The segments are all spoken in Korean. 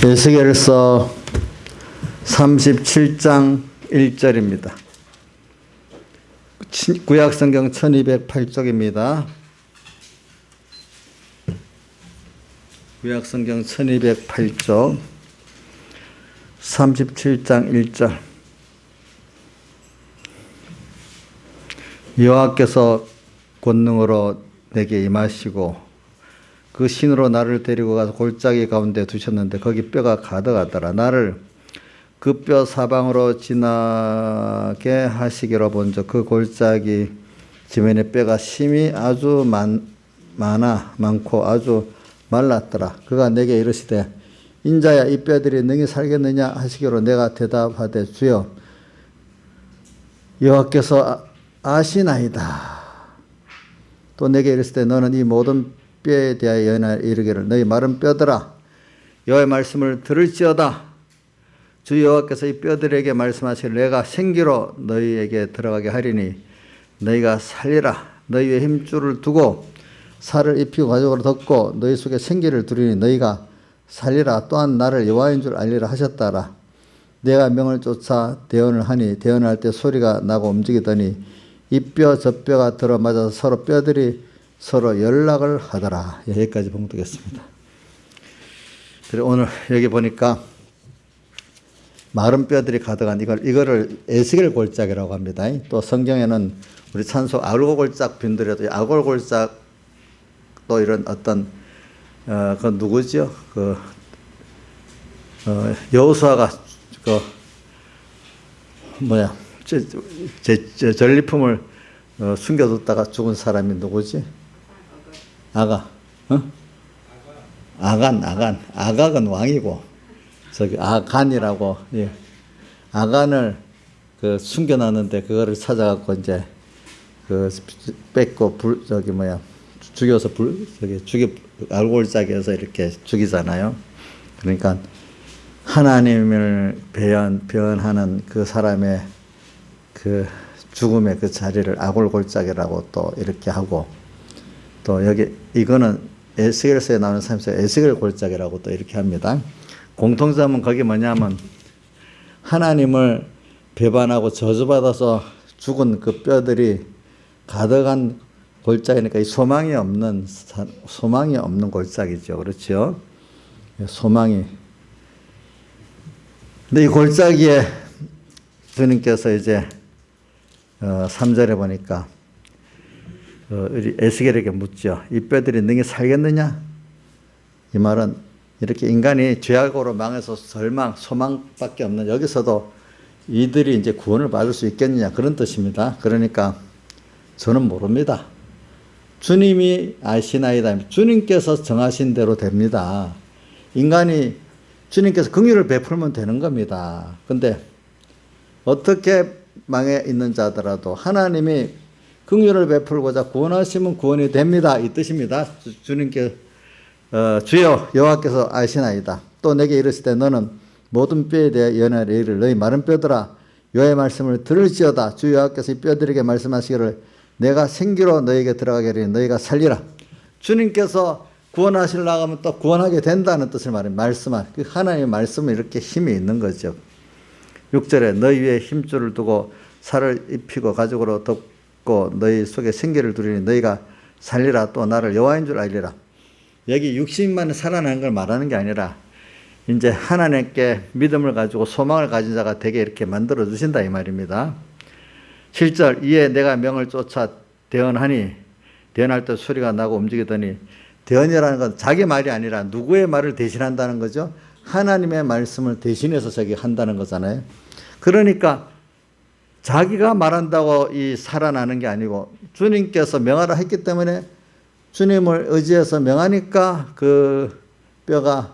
에스겔서 37장 1절입니다. 구약성경 1208쪽입니다. 구약성경 1208쪽 37장 1절. 여호와께서 권능으로 내게 임하시고 그 신으로 나를 데리고 가서 골짜기 가운데 두셨는데 거기 뼈가 가득하더라. 나를 그 뼈 사방으로 지나게 하시기로 본즉 그 골짜기 지면에 뼈가 심이 아주 많고 아주 말랐더라. 그가 내게 이르시되 인자야 이 뼈들이 능히 살겠느냐 하시기로 내가 대답하되 주여 여호와께서 아시나이다. 또 내게 이르시되 너는 이 모든 뼈에 대하여 이르기를 너희 마른 뼈들아 여호와의 말씀을 들을지어다. 주 여호와께서 이 뼈들에게 말씀하시기를 내가 생기로 너희에게 들어가게 하리니 너희가 살리라. 너희 위에 힘줄을 두고 살을 입히고 가죽으로 덮고 너희 속에 생기를 두리니 너희가 살리라. 또한 나를 여호와인 줄 알리라 하셨다라. 내가 명을 쫓아 대언을 하니 대언할 때 소리가 나고 움직이더니 이 뼈 저 뼈가 들어맞아서 서로 뼈들이 서로 연락을 하더라. 여기까지 봉독했습니다. 그리고 오늘 여기 보니까 마른 뼈들이 가득한 이거를 에스겔 골짜기라고 합니다. 또 성경에는 우리 찬송 아골 골짝 빈들에도 아골 골짝 또 이런 어떤 그 누구죠? 여호수아가 전리품을 숨겨뒀다가 죽은 사람이 누구지? 아간은 왕이고 저기 아간이라고 예. 아간을 숨겨놨는데 그거를 찾아갖고 이제 뺏고 죽여서 알골짜기에서 이렇게 죽이잖아요. 그러니까 하나님을 배언하는 그 사람의 그 죽음의 그 자리를 아골골짜기라고 또 이렇게 하고 또 여기 이거는 에스겔서에 나오는 삶에서 에스겔 골짜기라고 또 이렇게 합니다. 공통점은 거기 뭐냐면 하나님을 배반하고 저주받아서 죽은 그 뼈들이 가득한 골짜기니까 이 소망이 없는 골짜기죠. 그렇죠? 소망이. 근데 이 골짜기에 주님께서 이제 3절에 보니까 우리 에스겔에게 묻죠. 이 뼈들이 능히 살겠느냐? 이 말은 이렇게 인간이 죄악으로 망해서 소망밖에 없는 여기서도 이들이 이제 구원을 받을 수 있겠느냐 그런 뜻입니다. 그러니까 저는 모릅니다. 주님이 아시나이다. 주님께서 정하신 대로 됩니다. 인간이 주님께서 긍휼을 베풀면 되는 겁니다. 근데 어떻게 망해 있는 자더라도 하나님이 긍휼을 베풀고자 구원하시면 구원이 됩니다. 이 뜻입니다. 주님께 주여 여호와께서 아시나이다. 또 내게 이르시되 너는 모든 뼈에 대해 연하를 이르 너희 마른 뼈들아 여호와의 말씀을 들을지어다. 주 여호와께서 이 뼈들에게 말씀하시기를 내가 생기로 너희에게 들어가게 하리니 너희가 살리라. 주님께서 구원하시려고 하면 또 구원하게 된다는 뜻을 말합니다. 말씀할 그 하나님의 말씀은 이렇게 힘이 있는 거죠. 6절에 너희 위에 힘줄을 두고 살을 입히고 가죽으로 덮고 너희 속에 생기를 두리니 너희가 살리라. 또 나를 여호와인 줄 알리라. 여기 육신만 살아나는 걸 말하는 게 아니라 이제 하나님께 믿음을 가지고 소망을 가진 자가 되게 이렇게 만들어 주신다 이 말입니다. 7절 이에 내가 명을 쫓아 대언하니 대언할 때 소리가 나고 움직이더니 대언이라는 건 자기 말이 아니라 누구의 말을 대신한다는 거죠. 하나님의 말씀을 대신해서 저기 한다는 거잖아요. 그러니까 자기가 말한다고 이 살아나는 게 아니고 주님께서 명하라 했기 때문에 주님을 의지해서 명하니까 그 뼈가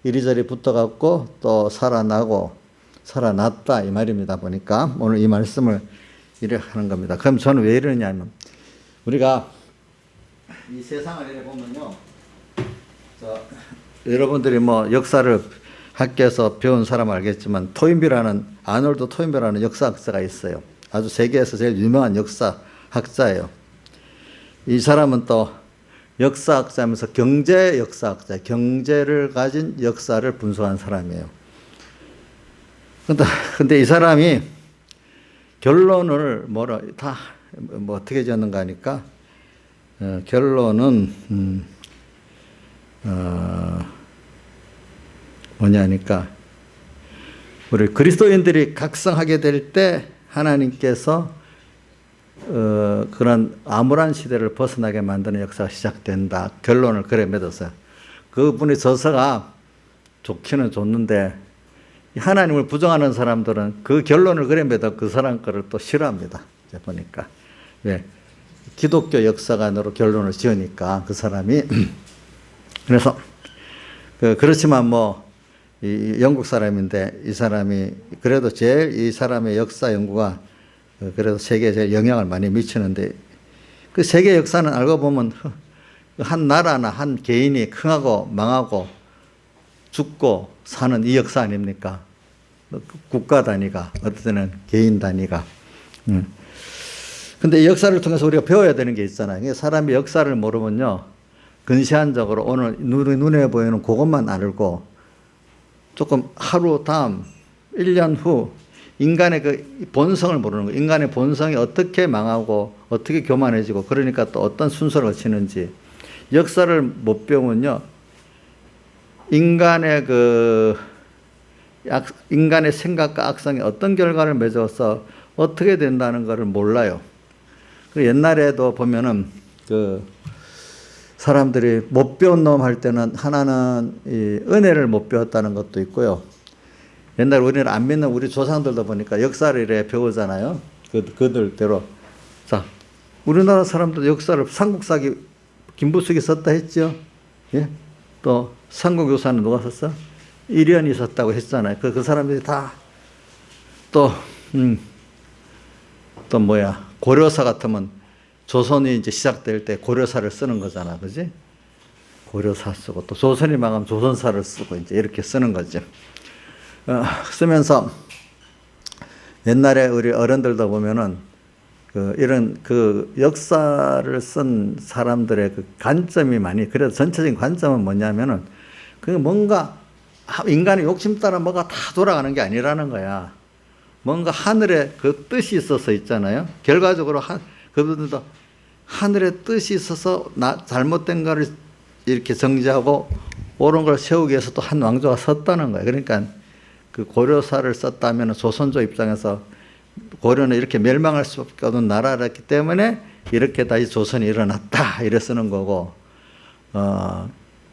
이리저리 붙어갖고 또 살아났다 이 말입니다. 보니까 오늘 이 말씀을 이렇게 하는 겁니다. 그럼 저는 왜 이러냐면 우리가 이 세상을 이렇게 보면요. 여러분들이 역사를 학교에서 배운 사람 알겠지만 아놀드 토인비라는 역사학자가 있어요. 아주 세계에서 제일 유명한 역사학자예요. 이 사람은 또 역사학자면서 경제 역사학자, 경제를 가진 역사를 분석한 사람이에요. 근데 이 사람이 결론을 뭐 어떻게 지었는가 하니까, 결론은, 뭐냐니까, 우리 그리스도인들이 각성하게 될 때 하나님께서 그런 암울한 시대를 벗어나게 만드는 역사가 시작된다. 결론을 그래 맺었어요. 그분의 저서가 좋기는 좋는데 하나님을 부정하는 사람들은 그 결론을 그래 맺어 그 사람 거를 또 싫어합니다. 이제 보니까. 왜? 기독교 역사관으로 결론을 지으니까 그 사람이. 그래서 그렇지만 뭐 이 영국 사람인데 이 사람이 그래도 제일 이 사람의 역사 연구가 그래도 세계에 제일 영향을 많이 미치는데, 그 세계 역사는 알고 보면 한 나라나 한 개인이 흥하고 망하고 죽고 사는 이 역사 아닙니까? 국가 단위가, 어떤 때는 개인 단위가. 근데 이 역사를 통해서 우리가 배워야 되는 게 있잖아요. 사람이 역사를 모르면요, 근시안적으로 오늘 눈에 보이는 그것만 알고 조금 하루 다음 1년 후 인간의 그 본성을 모르는 거예요. 인간의 본성이 어떻게 망하고 어떻게 교만해지고, 그러니까 또 어떤 순서를 거치는지. 역사를 못 배우면요, 인간의 생각과 악성이 어떤 결과를 맺어서 어떻게 된다는 것을 몰라요. 옛날에도 보면은 사람들이 못 배운 놈 할 때는 하나는 이 은혜를 못 배웠다는 것도 있고요. 옛날 우리를 안 믿는 우리 조상들도 보니까 역사를 이래 배우잖아요. 그들대로. 자, 우리나라 사람들 역사를 삼국사기 김부숙이 썼다 했죠. 예? 또 삼국유사는 누가 썼어? 이련이 썼다고 했잖아요. 그 사람들이 다 또 뭐야, 고려사 같으면 조선이 이제 시작될 때 고려사를 쓰는 거잖아. 그지? 고려사 쓰고 또 조선이 망하면 조선사를 쓰고 이제 이렇게 쓰는 거죠. 쓰면서 옛날에 우리 어른들도 보면은 이런 역사를 쓴 사람들의 그 관점이 많이, 그래도 전체적인 관점은 뭐냐면은 뭔가 인간의 욕심 따라 뭐가 다 돌아가는 게 아니라는 거야. 뭔가 하늘에 그 뜻이 있어서 있잖아요. 결과적으로 그분들도 하늘의 뜻이 있어서 잘못된 거를 이렇게 정지하고 옳은 걸 세우기 위해서 또 한 왕조가 섰다는 거예요. 그러니까 그 고려사를 썼다면 조선조 입장에서 고려는 이렇게 멸망할 수밖에 없는 나라였기 때문에 이렇게 다시 조선이 일어났다, 이래 쓰는 거고,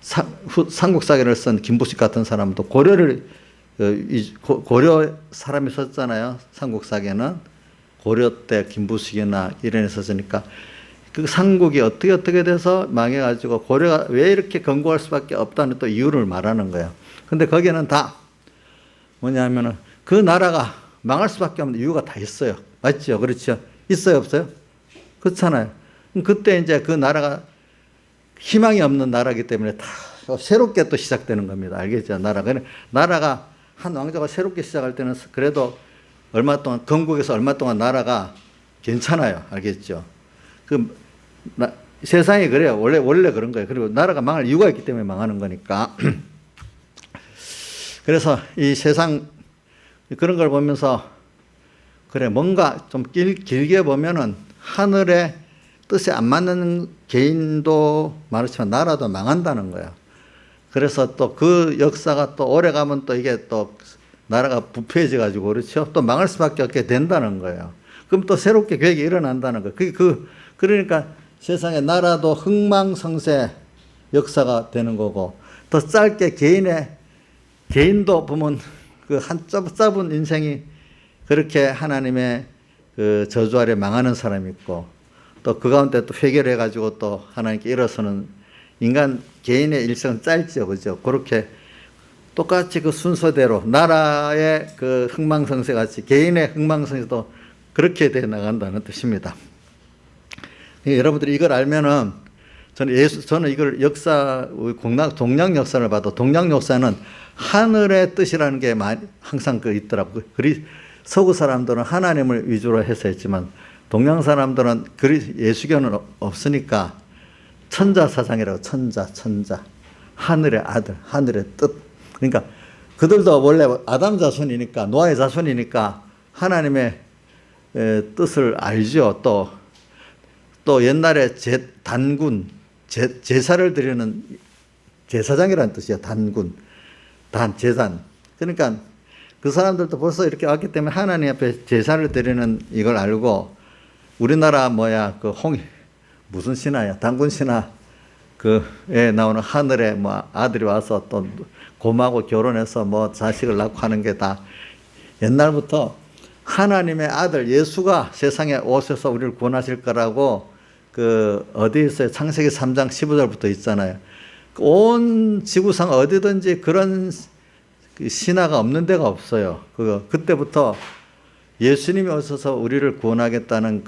삼국사기를 쓴 김부식 같은 사람도 고려 사람이 썼잖아요. 삼국사기는 고려 때 김부식이나 이런 애 썼으니까 그 삼국이 어떻게 돼서 망해가지고 고려가 왜 이렇게 건국할 수밖에 없다는 또 이유를 말하는 거예요. 근데 거기는 다 뭐냐면은 그 나라가 망할 수밖에 없는 이유가 다 있어요. 맞죠? 그렇죠? 있어요, 없어요? 그렇잖아요. 그때 이제 그 나라가 희망이 없는 나라이기 때문에 다 새롭게 또 시작되는 겁니다. 알겠죠? 나라가 한 왕조가 새롭게 시작할 때는 그래도 얼마 동안, 건국에서 얼마 동안 나라가 괜찮아요. 알겠죠? 세상이 그래요. 원래 그런 거예요. 그리고 나라가 망할 이유가 있기 때문에 망하는 거니까. 그래서 이 세상 그런 걸 보면서 그래, 뭔가 좀 길게 보면은 하늘의 뜻에 안 맞는 개인도 많지만 나라도 망한다는 거예요. 그래서 또 그 역사가 또 오래 가면 또 이게 또 나라가 부패해져 가지고, 그렇죠? 또 망할 수밖에 없게 된다는 거예요. 그럼 또 새롭게 계획이 일어난다는 거예요. 그러니까 세상에 나라도 흥망성쇠 역사가 되는 거고, 더 짧게 개인도 보면 그 한 짧은 인생이 그렇게 하나님의 그 저주 아래 망하는 사람이 있고, 또 그 가운데 또 회개를 해가지고 또 하나님께 일어서는 인간 개인의 일생은 짧죠. 그죠? 그렇게 똑같이 그 순서대로 나라의 그 흥망성쇠 같이 개인의 흥망성쇠도 그렇게 돼 나간다는 뜻입니다. 여러분들이 이걸 알면은 저는 이걸 동양 역사를 봐도 동양 역사는 하늘의 뜻이라는 게 항상 있더라고요. 서구 사람들은 하나님을 위주로 해서 했지만 동양 사람들은 예수교는 없으니까 천자사상이라고, 천자. 하늘의 아들, 하늘의 뜻. 그러니까 그들도 원래 아담 자손이니까, 노아의 자손이니까 하나님의 뜻을 알죠. 또 옛날에 단군, 제사를 드리는 제사장이라는 뜻이야. 단군, 제단. 그러니까 그 사람들도 벌써 이렇게 왔기 때문에 하나님 앞에 제사를 드리는 이걸 알고, 우리나라 무슨 신화야? 단군 신화 그에 나오는 하늘에 아들이 와서 또 곰하고 결혼해서 자식을 낳고 하는 게 다 옛날부터 하나님의 아들 예수가 세상에 오셔서 우리를 구원하실 거라고 어디 있어요? 창세기 3장 15절부터 있잖아요. 온 지구상 어디든지 그런 신화가 없는 데가 없어요. 그때부터 예수님이 오셔서 우리를 구원하겠다는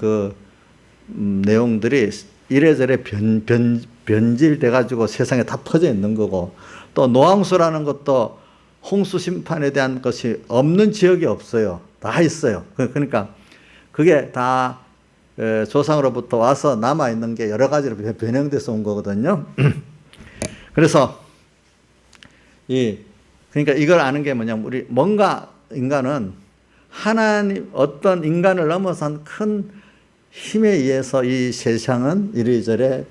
내용들이 이래저래 변질돼 가지고 세상에 다 퍼져 있는 거고, 또 노항수라는 것도 홍수 심판에 대한 것이 없는 지역이 없어요. 다 있어요. 그러니까 그게 다 조상으로부터 와서 남아 있는 게 여러 가지로 변형돼서 온 거거든요. 그래서 그러니까 이걸 아는 게 뭐냐면, 뭔가 인간은 어떤 인간을 넘어선 큰 힘에 의해서 이 세상은 이리저리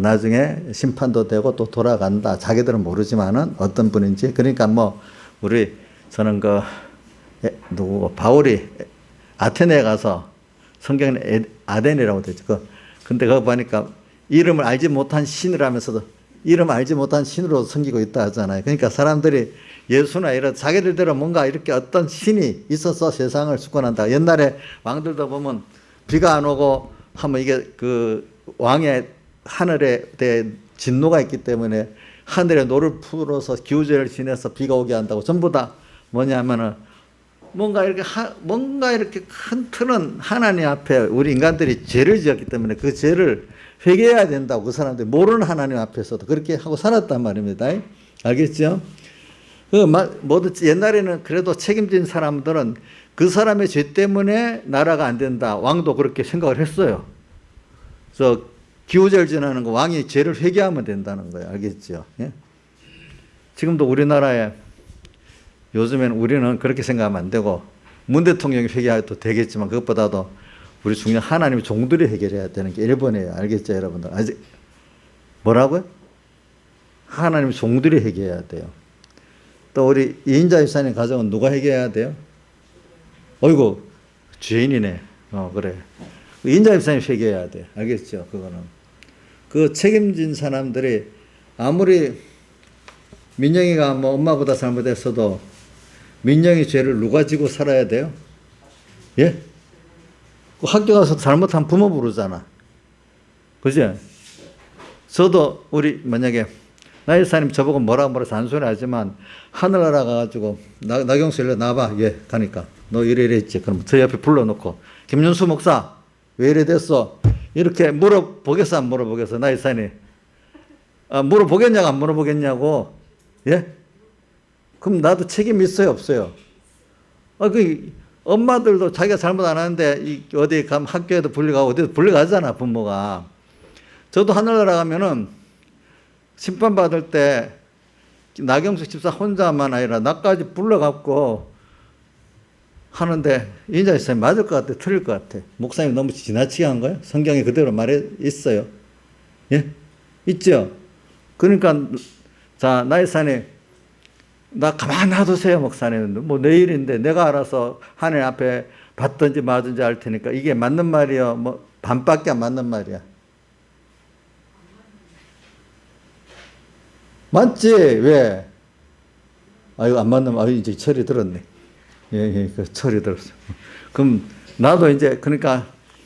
나중에 심판도 되고 또 돌아간다. 자기들은 모르지만은 어떤 분인지. 그러니까 저는 바울이 아테네에 가서, 성경에 아덴이라고 되죠. 근데 거기 보니까 이름을 알지 못한 신이라면서도 이름 알지 못한 신으로 섬기고 있다 하잖아요. 그러니까 사람들이 예수나 이런 자기들대로 뭔가 이렇게 어떤 신이 있어서 세상을 주권한다. 옛날에 왕들도 보면 비가 안 오고 하면 이게 왕의 하늘에 대해 진노가 있기 때문에 하늘에 노를 풀어서 기우제를 지내서 비가 오게 한다고. 전부 다 뭐냐면은 뭔가 이렇게 큰 틀은 하나님 앞에 우리 인간들이 죄를 지었기 때문에 그 죄를 회개해야 된다고 그 사람들이 모르는 하나님 앞에서도 그렇게 하고 살았단 말입니다. 알겠죠? 옛날에는 그래도 책임진 사람들은 그 사람의 죄 때문에 나라가 안 된다. 왕도 그렇게 생각을 했어요. 그래서 기우제를 지내는 거, 왕이 죄를 회개하면 된다는 거예요. 알겠죠? 예? 지금도 우리나라에 요즘에는 우리는 그렇게 생각하면 안 되고, 문 대통령이 회개해도 되겠지만 그것보다도 우리 중요한 하나님의 종들이 해결해야 되는 게 일본이에요. 알겠죠, 여러분들? 아직 뭐라고요? 하나님의 종들이 해결해야 돼요. 또 우리 이인자 집사님 가정은 누가 해결해야 돼요? 어이구, 죄인이네. 그래. 이인자 집사님 해결해야 돼. 알겠죠? 그거는. 책임진 사람들이 아무리 민영이가 엄마보다 잘못했어도 민영이 죄를 누가 지고 살아야 돼요? 예? 학교 가서 잘못하면 부모 부르잖아. 그죠? 저도 만약에 나이사님 저보고 뭐라 잔소리 하지만 하늘나라 가가지고 나경수 일로 나와봐. 예, 가니까. 너 이래 했지. 그럼 저 옆에 불러놓고 김윤수 목사 왜 이래 됐어? 이렇게 물어보겠어 안 물어보겠어? 나이사님. 물어보겠냐고 안 물어보겠냐고. 예? 그럼 나도 책임이 있어요 없어요? 엄마들도 자기가 잘못 안 하는데 어디 가면 학교에도 불려가고 어디도 불려가잖아 부모가. 저도 하늘나라 가면은 심판받을 때 나경수 집사 혼자만 아니라 나까지 불러갖고 하는데 인자 집사님 맞을 것 같아? 틀릴 것 같아? 목사님 너무 지나치게 한 거예요? 성경에 그대로 말해 있어요. 예? 있죠? 그러니까 자 나이사님 나 가만 놔두세요 목사님. 내일인데 내가 알아서 하늘 앞에 받든지 마든지 할 테니까. 이게 맞는 말이요? 반밖에 안 맞는 말이야. 맞지? 왜? 이거 안 맞는 말. 이제 철이 들었네. 예, 철이 들었어. 그럼 나도 이제 그러니까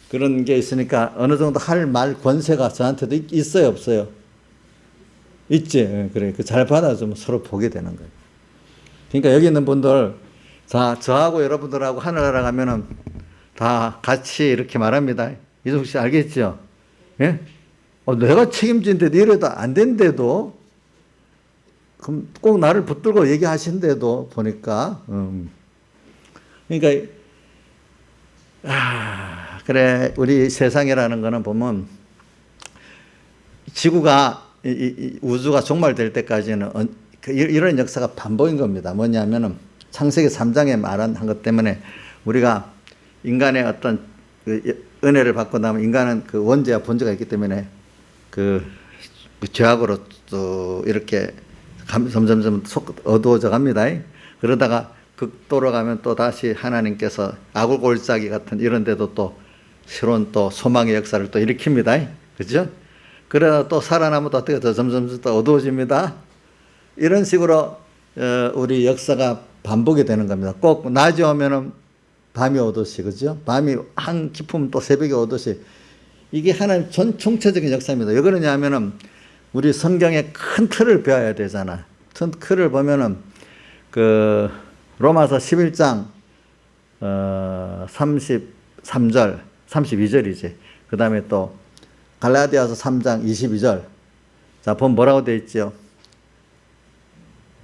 그런 게 있으니까 어느 정도 할 말 권세가 저한테도 있어요 없어요? 있지. 그래. 잘 받아주면 서로 보게 되는 거예요. 그러니까 여기 있는 분들, 저하고 여러분들하고 하늘나라 가면은 다 같이 이렇게 말합니다. 이종숙 씨 알겠죠? 예? 내가 책임진데도 이래도 안 된데도, 그럼 꼭 나를 붙들고 얘기하신데도 보니까, 그러니까, 그래, 우리 세상이라는 거는 보면, 지구가 우주가 종말될 때까지는 이런 역사가 반복인 겁니다. 뭐냐면은 창세기 3장에 말한 것 때문에 우리가 인간의 어떤 그 은혜를 받고 나면 인간은 그 원죄와 본죄가 있기 때문에 그 죄악으로 또 이렇게 점점점 어두워져 갑니다. 그러다가 극도로 가면 또 다시 하나님께서 아굴골짜기 같은 이런 데도 또 새로운 또 소망의 역사를 또 일으킵니다. 그죠? 그러다 또 살아나면 또 어떻게 더 점점 더 어두워집니다. 이런 식으로 우리 역사가 반복이 되는 겁니다. 꼭 낮이 오면은 밤이 오듯이, 그죠? 밤이 한 깊으면 또 새벽이 오듯이. 이게 하나님 전 총체적인 역사입니다. 왜 그러냐면은 우리 성경의 큰 틀을 배워야 되잖아. 큰 틀을 보면은 그 로마서 11장 33절, 32절이지. 그 다음에 또 갈라디아서 3장 22절. 자, 보면 뭐라고 되어 있죠?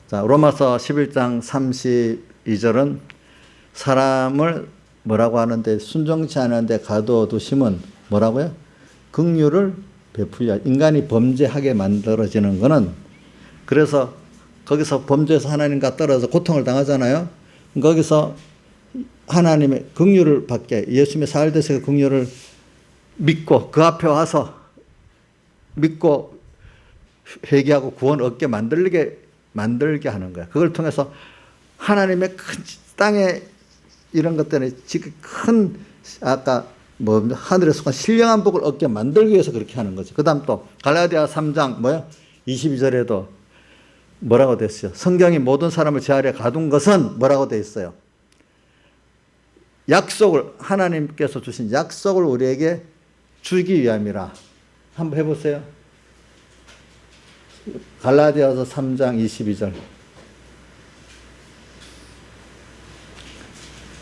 자, 로마서 11장 32절은 사람을 뭐라고 하는데 순종치 않은데 가둬두심은 뭐라고요? 긍휼을 베풀려. 인간이 범죄하게 만들어지는 거는 그래서 거기서 범죄해서 하나님과 떨어져 고통을 당하잖아요. 거기서 하나님의 긍휼을 받게 예수님의 사흘대세의 긍휼을 믿고 그 앞에 와서 믿고 회개하고 구원 얻게 만들게 하는 거야. 그걸 통해서 하나님의 큰 땅에 이런 것 때문에 지금 큰 아까 뭐 하늘에 속한 신령한 복을 얻게 만들기 위해서 그렇게 하는 거죠. 그 다음 또 갈라디아 3장 22절에도 뭐라고 됐어요? 성경이 모든 사람을 제 아래 가둔 것은 뭐라고 돼 있어요? 약속을 하나님께서 주신 약속을 우리에게 주기 위함이라. 한번 해보세요. 갈라디아서 3장 22절.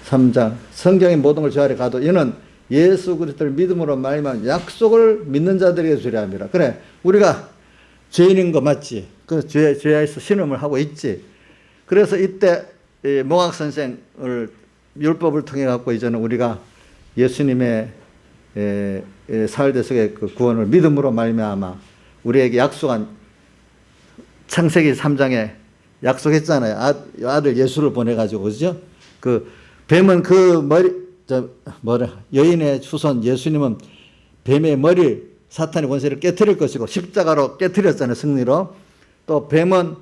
3장 성경의 모든 걸 제 아래 가도 이는 예수 그리스도를 믿음으로 말미암아 약속을 믿는 자들에게 주려 함이라. 그래, 우리가 죄인인 거 맞지? 그 죄에서 신음을 하고 있지. 그래서 이때 몽학 선생을 율법을 통해 갖고 이제는 우리가 예수님의 사흘대속의 그 구원을 믿음으로 말미암아 우리에게 약속한 창세기 3장에 약속했잖아요. 아들 예수를 보내가지고, 그죠? 그 뱀은 그 여인의 후손 예수님은 뱀의 머리 사탄의 권세를 깨트릴 것이고 십자가로 깨트렸잖아요. 승리로. 또 뱀은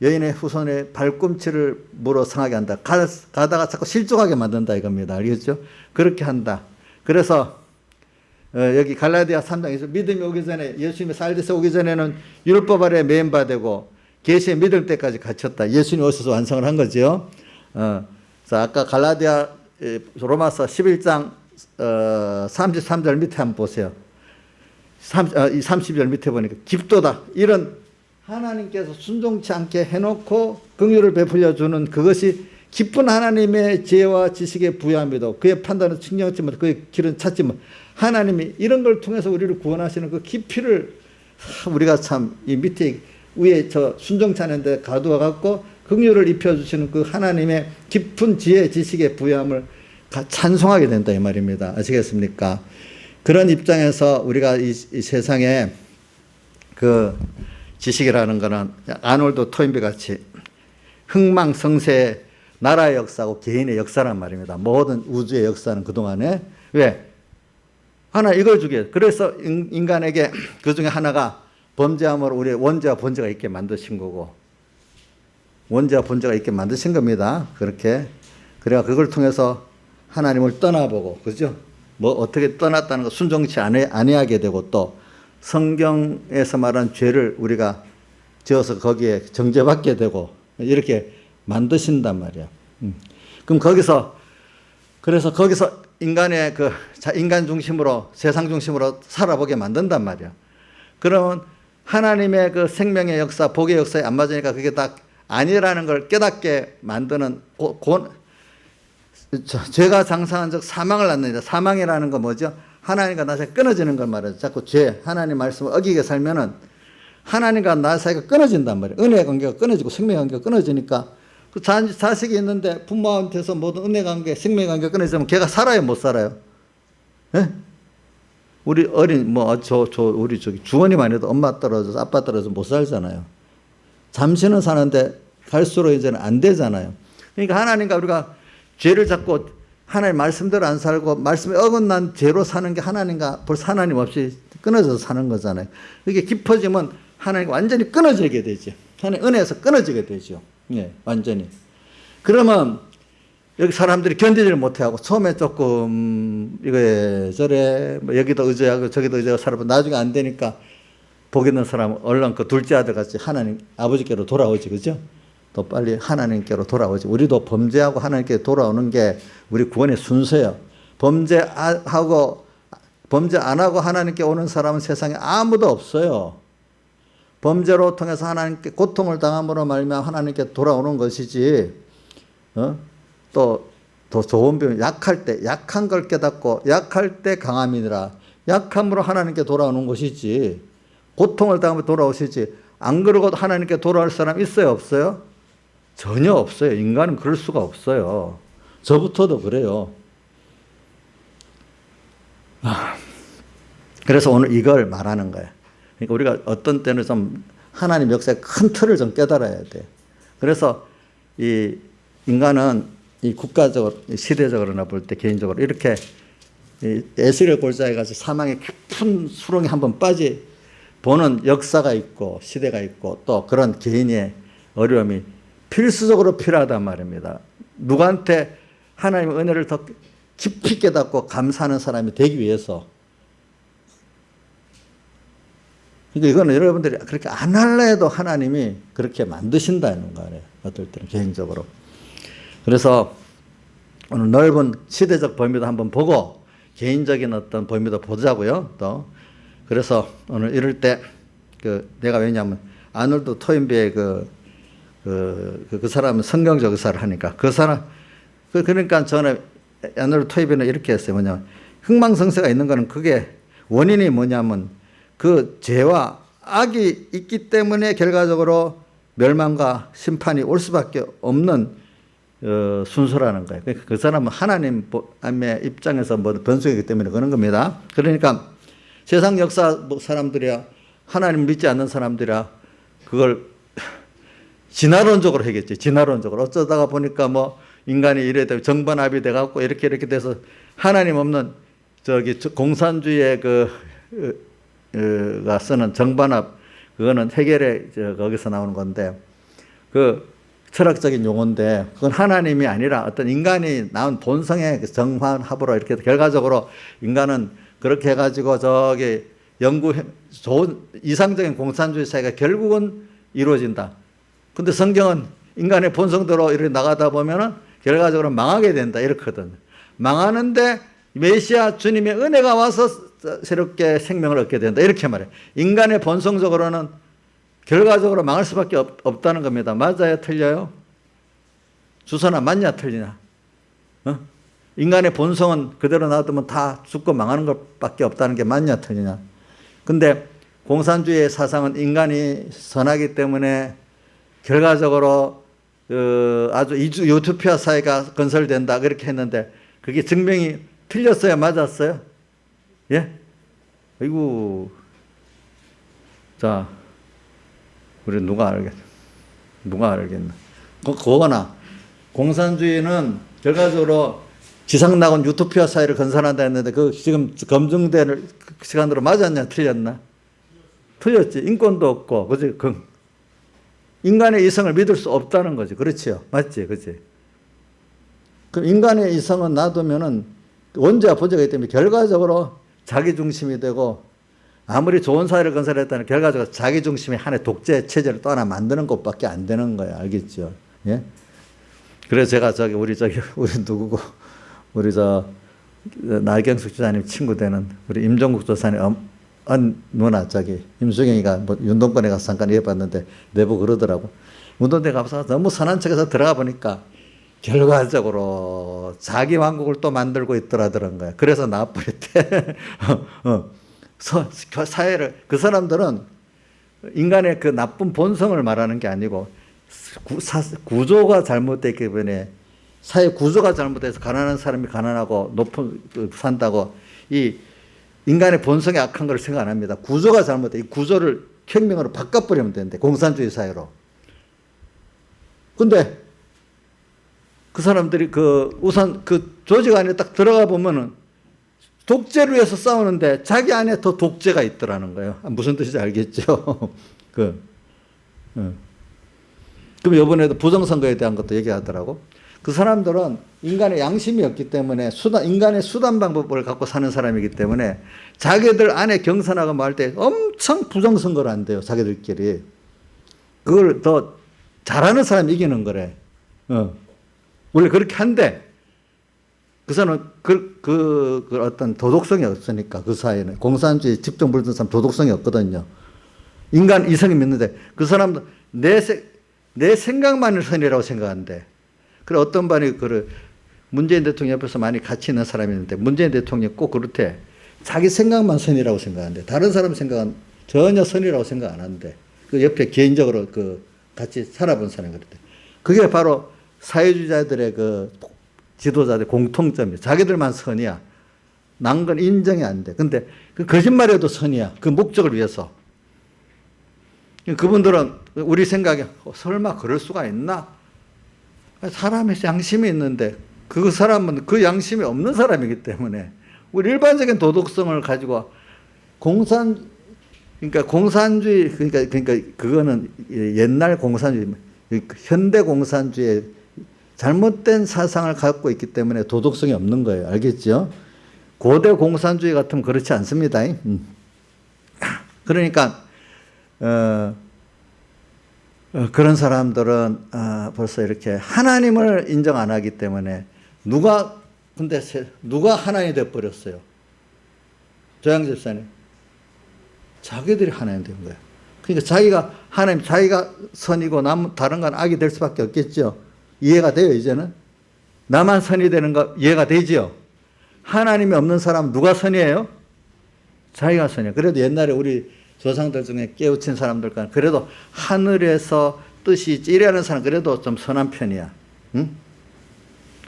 여인의 후손의 발꿈치를 물어 상하게 한다. 가다가 자꾸 실족하게 만든다 이겁니다. 알겠죠? 그렇게 한다. 그래서 여기 갈라디아 3장에서 믿음이 오기 전에 예수님의 사흘대세 오기 전에는 율법 아래 매인바되고 계시에 믿을 때까지 갇혔다. 예수님이 오셔서 완성을 한 거죠. 자, 아까 갈라디아 로마서 11장 33절 밑에 한번 보세요. 30절 밑에 보니까 깊도다. 이런 하나님께서 순종치 않게 해놓고 긍휼을 베풀려 주는 그것이 깊은 하나님의 지혜와 지식의 부여함이다. 그의 판단은 측량치 못, 그의 길은 찾지 못. 하나님이 이런 걸 통해서 우리를 구원하시는 그 깊이를 우리가 참 이 밑에 위에 저 순종치 않은데 가두어 갖고 긍휼을 입혀주시는 그 하나님의 깊은 지혜 지식의 부여함을 찬송하게 된다 이 말입니다. 아시겠습니까? 그런 입장에서 우리가 이 세상에 그 지식이라는 거는 아놀드 토인비 같이 흥망성쇠의 나라의 역사고 개인의 역사란 말입니다. 모든 우주의 역사는 그동안에 왜? 하나 이걸 주게. 그래서 인간에게 그 중에 하나가 범죄함으로 우리의 원죄와 본죄가 있게 만드신 거고 원죄와 본죄가 있게 만드신 겁니다. 그렇게. 그래야 그걸 통해서 하나님을 떠나보고, 그죠? 뭐 어떻게 떠났다는 거 순종치 아니하게 되고 또 성경에서 말한 죄를 우리가 지어서 거기에 정죄받게 되고 이렇게 만드신단 말이야. 그럼 그래서 거기서 인간의 인간 중심으로 세상 중심으로 살아보게 만든단 말이야. 그러면 하나님의 그 생명의 역사, 복의 역사에 안 맞으니까 그게 다 아니라는 걸 깨닫게 만드는 죄가 장사한 즉 사망을 낳는다. 사망이라는 건 뭐죠? 하나님과 나 사이가 끊어지는 걸 말하죠. 자꾸 하나님 말씀을 어기게 살면은 하나님과 나 사이가 끊어진단 말이에요. 은혜의 관계가 끊어지고 생명의 관계가 끊어지니까 그 자식이 있는데 부모한테서 모든 은혜 관계, 생명의 관계가 끊어지면 걔가 살아요, 못 살아요? 예? 우리 어린, 우리 주원이만 해도 엄마 떨어져서 아빠 떨어져서 못 살잖아요. 잠시는 사는데 갈수록 이제는 안 되잖아요. 그러니까 하나님과 우리가 죄를 잡고 하나님 말씀대로 안 살고 말씀에 어긋난 죄로 사는 게 하나님과 벌써 하나님 없이 끊어져서 사는 거잖아요. 이게 깊어지면 하나님과 완전히 끊어지게 되죠. 하나님 은혜에서 끊어지게 되죠. 예, 완전히. 그러면 여기 사람들이 견디지를 못하고 처음에 조금 이거에 저래 여기도 의지하고 저기도 의지하고 살아보면 나중에 안 되니까 복 있는 사람은 얼른 그 둘째 아들 같이 하나님 아버지께로 돌아오지, 그죠? 또 빨리 하나님께로 돌아오지. 우리도 범죄하고 하나님께 돌아오는 게 우리 구원의 순서예요. 범죄 안 하고 하나님께 오는 사람은 세상에 아무도 없어요. 범죄로 통해서 하나님께 고통을 당함으로 말미암아 하나님께 돌아오는 것이지. 또 더 좋은 비유, 약할 때 약한 걸 깨닫고 약할 때 강함이니라. 약함으로 하나님께 돌아오는 것이지. 고통을 당하면 돌아오시지. 안 그러고 하나님께 돌아올 사람 있어요, 없어요? 전혀 없어요. 인간은 그럴 수가 없어요. 저부터도 그래요. 그래서 오늘 이걸 말하는 거예요. 그러니까 우리가 어떤 때는 좀 하나님 역사의 큰 틀을 좀 깨달아야 돼. 그래서 이 인간은 이 국가적으로, 시대적으로나 볼 때 개인적으로 이렇게 에스겔 골짜기에 가서 사망의 깊은 수렁에 한번 빠지 보는 역사가 있고 시대가 있고 또 그런 개인의 어려움이 필수적으로 필요하단 말입니다. 누구한테 하나님의 은혜를 더 깊이 깨닫고 감사하는 사람이 되기 위해서. 그러니까 이거는 여러분들이 그렇게 안 할라 해도 하나님이 그렇게 만드신다는 거예요. 어떨 때는 개인적으로. 그래서 오늘 넓은 시대적 범위도 한번 보고 개인적인 어떤 범위도 보자고요. 또 그래서 오늘 이럴 때 내가 왜냐하면 아놀드 토인비의 그 사람은 성경적 의사를 하니까 그 사람 그러니까 저는 아놀드 토인비는 이렇게 했어요. 뭐냐면 흥망성쇠가 있는 거는 그게 원인이 뭐냐면 그 죄와 악이 있기 때문에 결과적으로 멸망과 심판이 올 수밖에 없는 순서라는 거예요. 그 사람은 하나님의 입장에서 뭐 변수이기 때문에 그런 겁니다. 그러니까 세상 역사 사람들이야 하나님 믿지 않는 사람들이야 그걸 진화론적으로 하겠지. 진화론적으로 어쩌다가 보니까 뭐 인간이 이래 되고 정반합이 돼갖고 이렇게 돼서 하나님 없는 공산주의의 가 쓰는 정반합 그거는 해결의 거기서 나오는 건데 그 철학적인 용어인데 그건 하나님이 아니라 어떤 인간이 낳은 본성의 정반합으로 이렇게 결과적으로 인간은 그렇게 해가지고 좋은 이상적인 공산주의 사회가 결국은 이루어진다. 근데 성경은 인간의 본성대로 이렇게 나가다 보면은 결과적으로 망하게 된다. 이렇거든. 망하는데 메시아 주님의 은혜가 와서 새롭게 생명을 얻게 된다. 이렇게 말해. 인간의 본성적으로는 결과적으로 망할 수밖에 없다는 겁니다. 맞아요? 틀려요? 주선아 맞냐? 틀리냐? 인간의 본성은 그대로 놔두면 다 죽고 망하는 것밖에 없다는 게 맞냐? 틀리냐? 근데 공산주의의 사상은 인간이 선하기 때문에 결과적으로 아주 유토피아 사회가 건설된다. 그렇게 했는데 그게 증명이 틀렸어요? 맞았어요? 예? 아이고. 자. 우리 누가 알겠나? 그거나 공산주의는 결과적으로 지상낙원 유토피아 사회를 건설한다 했는데 그 지금 검증될 시간으로 맞았냐 틀렸나? 틀렸지. 인권도 없고 그지? 인간의 이성을 믿을 수 없다는 거지. 그렇지요? 맞지? 그지? 그 인간의 이성은 놔두면은 원죄와 보죄가 때문에 결과적으로 자기 중심이 되고 아무리 좋은 사회를 건설했다는 결과적으로 자기 중심의 하나의 독재 체제를 또 하나 만드는 것밖에 안 되는 거예요. 알겠죠? 예? 그래서 제가 우리 누구고, 나경숙 지사님 친구 되는 우리 임종국 조사님 누나 임수경이가 뭐 운동권에 가서 잠깐 얘기해봤는데 내부 그러더라고. 운동대 가서 너무 선한 척해서 들어가 보니까 결과적으로 자기 왕국을 또 만들고 있더라는 거야. 그래서 나와버렸대. 사회를 그 사람들은 인간의 그 나쁜 본성을 말하는 게 아니고 구조가 잘못됐기 때문에 사회 구조가 잘못돼서 가난한 사람이 가난하고 높은 산다고 이 인간의 본성이 악한 걸 생각 안 합니다. 구조가 잘못돼. 이 구조를 혁명으로 바꿔버리면 되는데, 공산주의 사회로. 근데 그 사람들이 우선 그 조직 안에 딱 들어가 보면은 독재를 위해서 싸우는데 자기 안에 더 독재가 있더라는 거예요. 무슨 뜻인지 알겠죠? 그럼 이번에도 부정선거에 대한 것도 얘기하더라고. 그 사람들은 인간의 양심이 없기 때문에 인간의 수단 방법을 갖고 사는 사람이기 때문에 자기들 안에 경선하고 뭐 할 때 엄청 부정선거를 한대요. 자기들끼리. 그걸 더 잘하는 사람이 이기는 거래. 원래 그렇게 한대. 그 사람은 그 어떤 도덕성이 없으니까 그 사회는. 공산주의 집중 불든 사람 도덕성이 없거든요. 인간 이성이 믿는데 그 사람도 내 생각만을 선이라고 생각한대. 그래 어떤 반이 문재인 대통령 옆에서 많이 같이 있는 사람이 있는데 문재인 대통령이 꼭 그렇대. 자기 생각만 선이라고 생각한대. 다른 사람 생각은 전혀 선이라고 생각 안 한대. 그 옆에 개인적으로 같이 살아본 사람이 그랬대. 그게 바로 사회주의자들의 지도자들의 공통점이에요. 자기들만 선이야. 난 건 인정이 안 돼. 근데 그 거짓말해도 선이야. 그 목적을 위해서. 그분들은 우리 생각에 설마 그럴 수가 있나? 사람의 양심이 있는데 그 사람은 그 양심이 없는 사람이기 때문에 우리 일반적인 도덕성을 가지고 그러니까 공산주의 그러니까 그거는 옛날 공산주의 현대 공산주의의 잘못된 사상을 갖고 있기 때문에 도덕성이 없는 거예요. 알겠죠? 고대 공산주의 같으면 그렇지 않습니다. 그러니까 그런 사람들은 벌써 이렇게 하나님을 인정 안 하기 때문에 누가 하나님이 되어버렸어요? 조양 집사님. 자기들이 하나님 된 거예요. 그러니까 자기가 선이고 다른 건 악이 될 수밖에 없겠죠. 이해가 돼요, 이제는? 나만 선이 되는 거 이해가 되죠? 하나님이 없는 사람은 누가 선이에요? 자기가 선이에요. 그래도 옛날에 우리 조상들 중에 깨우친 사람들과 그래도 하늘에서 뜻이 있지 이래하는 사람 그래도 좀 선한 편이야. 응?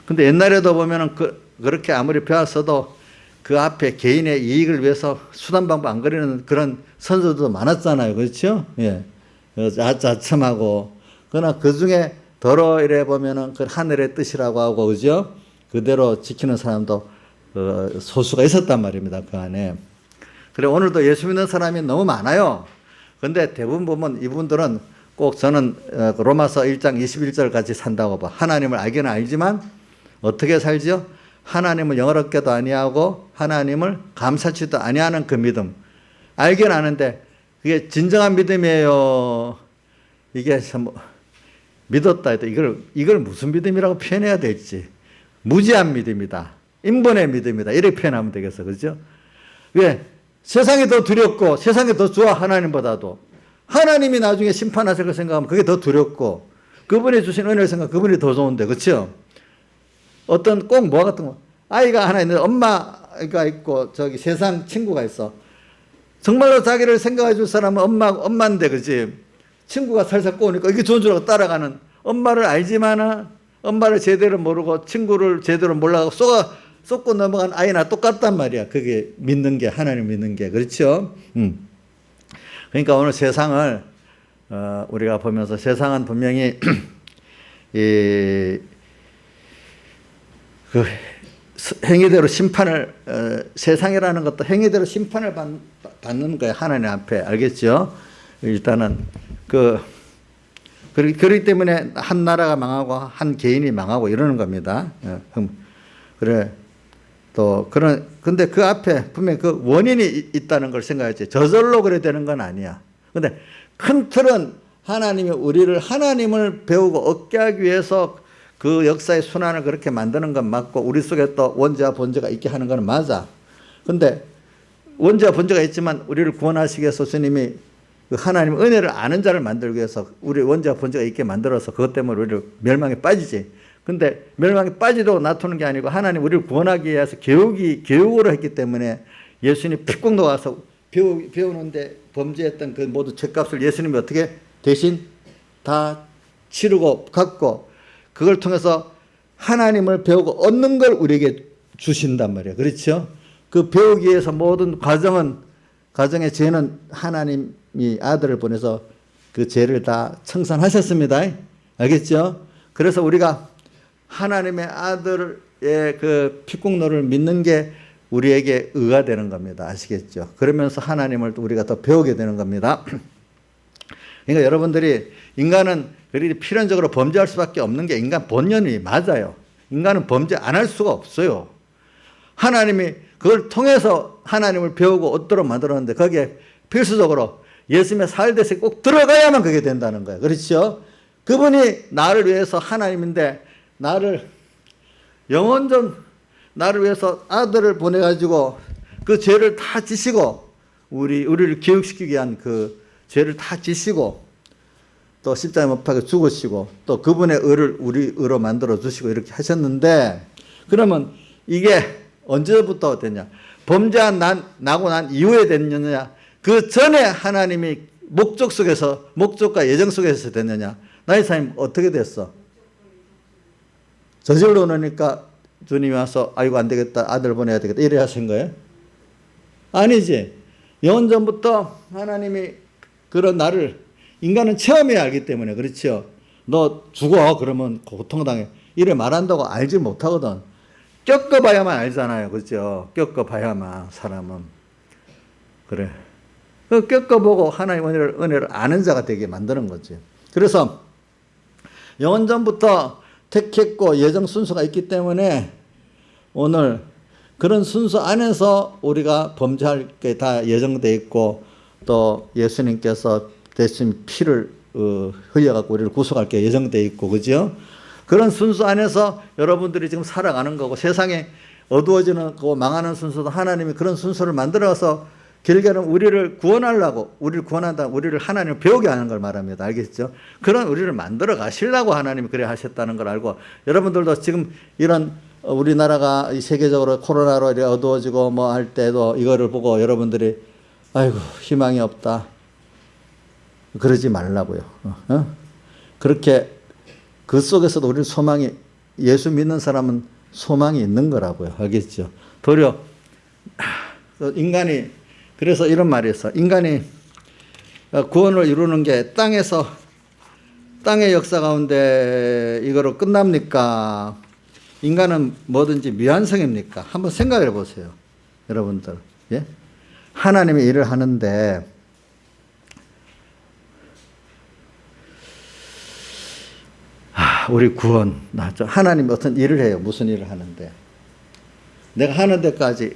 근데 옛날에도 보면은 그렇게 아무리 배웠어도 그 앞에 개인의 이익을 위해서 수단 방법 안 그리는 그런 선수들도 많았잖아요. 그렇죠? 예. 자첨하고. 그러나 그 중에 더러 이래 보면은 그 하늘의 뜻이라고 하고, 그죠? 그대로 지키는 사람도 소수가 있었단 말입니다. 그 안에. 그래, 오늘도 예수 믿는 사람이 너무 많아요. 근데 대부분 보면 이분들은 꼭 저는 로마서 1장 21절 같이 산다고 봐. 하나님을 알기는 알지만 어떻게 살지요? 하나님을 영어롭게도 아니하고 하나님을 감사치도 아니하는 그 믿음. 알긴 아는데 그게 진정한 믿음이에요. 이게 참 믿었다 해도 이걸 무슨 믿음이라고 표현해야 될지. 무지한 믿음이다. 인본의 믿음이다. 이렇게 표현하면 되겠어. 그렇죠? 왜? 세상이 더 두렵고 세상이 더 좋아. 하나님보다도. 하나님이 나중에 심판하실 걸 생각하면 그게 더 두렵고 그분이 주신 은혜를 생각하면 그분이 더 좋은데. 그렇죠? 어떤 꼭 뭐 같은 거. 아이가 하나 있는데 엄마가 있고 저기 세상 친구가 있어. 정말로 자기를 생각해 줄 사람은 엄마인데, 그지? 친구가 살살 꼬우니까 이게 좋은 줄 알고 따라가는, 엄마를 알지만은 엄마를 제대로 모르고 친구를 제대로 몰라서 쏟고 넘어간 아이나 똑같단 말이야. 그게 믿는 게, 하나님 믿는 게. 그렇죠? 그러니까 오늘 세상을 우리가 보면서 세상은 분명히 그 행위대로 심판을 세상이라는 것도 행위대로 심판을 받는 거예요. 하나님 앞에. 알겠죠? 일단은 그렇기 때문에 한 나라가 망하고 한 개인이 망하고 이러는 겁니다. 그래. 근데 그 앞에 분명히 그 원인이 있다는 걸 생각했지. 저절로 그래 되는 건 아니야. 근데 큰 틀은 우리를 하나님을 배우고 얻게 하기 위해서 그 역사의 순환을 그렇게 만드는 건 맞고, 우리 속에 또 원죄와 본죄가 있게 하는 건 맞아. 근데 원죄와 본죄가 있지만 우리를 구원하시기 위해서 주님이 그 하나님 은혜를 아는 자를 만들기 위해서 우리 원죄와 본죄가 있게 만들어서 그것 때문에 우리를 멸망에 빠지지. 근데 멸망에 빠지도록 놔두는 게 아니고 하나님 우리를 구원하기 위해서 교육으로 했기 때문에 예수님이 픽국 나와서 배우는데 범죄했던 그 모두 죄값을 예수님이 어떻게 대신 다 치르고 갚고, 그걸 통해서 하나님을 배우고 얻는 걸 우리에게 주신단 말이에요. 그렇죠? 그 배우기 위해서 모든 가정의 죄는 하나님이 아들을 보내서 그 죄를 다 청산하셨습니다. 알겠죠? 그래서 우리가 하나님의 아들의 그 피국노를 믿는 게 우리에게 의가 되는 겁니다. 아시겠죠? 그러면서 하나님을 우리가 더 배우게 되는 겁니다. 그러니까 여러분들이 인간은 필연적으로 범죄할 수밖에 없는 게 인간 본연이 맞아요. 인간은 범죄 안 할 수가 없어요. 하나님이 그걸 통해서 하나님을 배우고 얻도록 만들었는데 거기에 필수적으로 예수님의 살대에 꼭 들어가야만 그게 된다는 거예요. 그렇죠? 그분이 나를 위해서 하나님인데 나를 위해서 아들을 보내가지고 그 죄를 다 지시고 우리를 교육시키기 위한 그 죄를 다 지시고 또 십자가에 못 박혀 죽으시고 또 그분의 의를 우리 의로 만들어 주시고 이렇게 하셨는데 그러면 이게 언제부터 됐냐? 범죄한 나고 난 이후에 됐느냐? 그 전에 하나님이 목적과 예정 속에서 됐느냐? 나의 삶 어떻게 됐어? 저질러 놓으니까 주님이 와서 아이고 안 되겠다 아들 보내야 되겠다 이래 하신 거예요? 아니지. 영원전부터 하나님이 그런 나를 인간은 체험해야 알기 때문에 그렇죠. 너 죽어 그러면 고통당해 이래 말한다고 알지 못하거든. 겪어봐야만 알잖아요. 그렇죠. 겪어봐야만 사람은 그래. 겪어보고 하나님 은혜를 아는 자가 되게 만드는 거지. 그래서 영원전부터 택했고 예정 순서가 있기 때문에 오늘 그런 순서 안에서 우리가 범죄할 게 다 예정되어 있고 또 예수님께서 대신 피를 흘려갖고 우리를 구속할 게 예정되어 있고 그죠? 그런 순서 안에서 여러분들이 지금 살아가는 거고 세상에 어두워지는 거 망하는 순서도 하나님이 그런 순서를 만들어서 결국에는 우리를 구원하려고 우리를 하나님을 배우게 하는 걸 말합니다. 알겠죠? 그런 우리를 만들어 가시려고 하나님이 그래 하셨다는 걸 알고 여러분들도 지금 이런 우리나라가 세계적으로 코로나로 이렇게 어두워지고 뭐 할 때도 이거를 보고 여러분들이 아이고 희망이 없다 그러지 말라고요. 그렇게 그 속에서도 우리 소망이 예수 믿는 사람은 소망이 있는 거라고요. 알겠죠? 도리어 인간이 그래서 이런 말이 있어. 인간이 구원을 이루는 게 땅의 역사 가운데 이거로 끝납니까? 인간은 뭐든지 미완성입니까? 한번 생각해 보세요. 여러분들. 예? 하나님의 일을 하는데 우리 구원, 하나님이 어떤 일을 해요. 무슨 일을 하는데. 내가 하는 데까지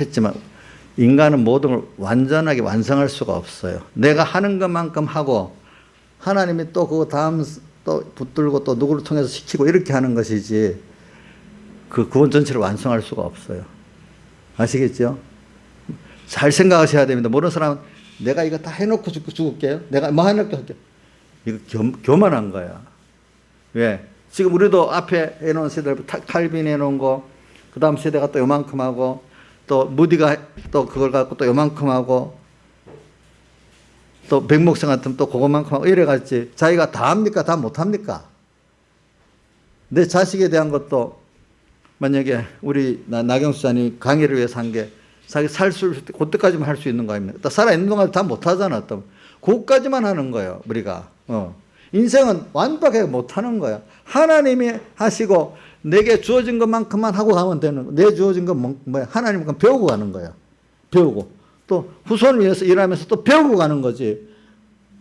했지만 인간은 모든 걸 완전하게 완성할 수가 없어요. 내가 하는 것만큼 하고 하나님이 또 그거 다음 또 붙들고 또 누구를 통해서 시키고 이렇게 하는 것이지 그 구원 전체를 완성할 수가 없어요. 아시겠죠? 잘 생각하셔야 됩니다. 모르는 사람은 내가 이거 다 해놓고 죽을게요. 내가 뭐 해놓고 할게요. 이거 교만한 거야. 왜? 지금 우리도 앞에 해놓은 세대를 칼빈 해놓은 거, 그 다음 세대가 또 요만큼 하고, 또 무디가 또 그걸 갖고 또 요만큼 하고, 또 백목성 같으면 또 그것만큼 하고 이래갔지. 자기가 다 합니까? 다 못합니까? 내 자식에 대한 것도 만약에 우리 나경수장이 강의를 위해서 한 게 자기 그때까지만 할 수 있는 거 아닙니까? 또 살아있는 동안 다 못하잖아. 또 그것까지만 하는 거예요. 우리가. 인생은 완벽하게 못하는 거야. 하나님이 하시고 내게 주어진 것만큼만 하고 가면 되는 거야. 내 주어진 건 뭐야? 하나님 건 배우고 가는 거야. 배우고. 또 후손을 위해서 일하면서 또 배우고 가는 거지.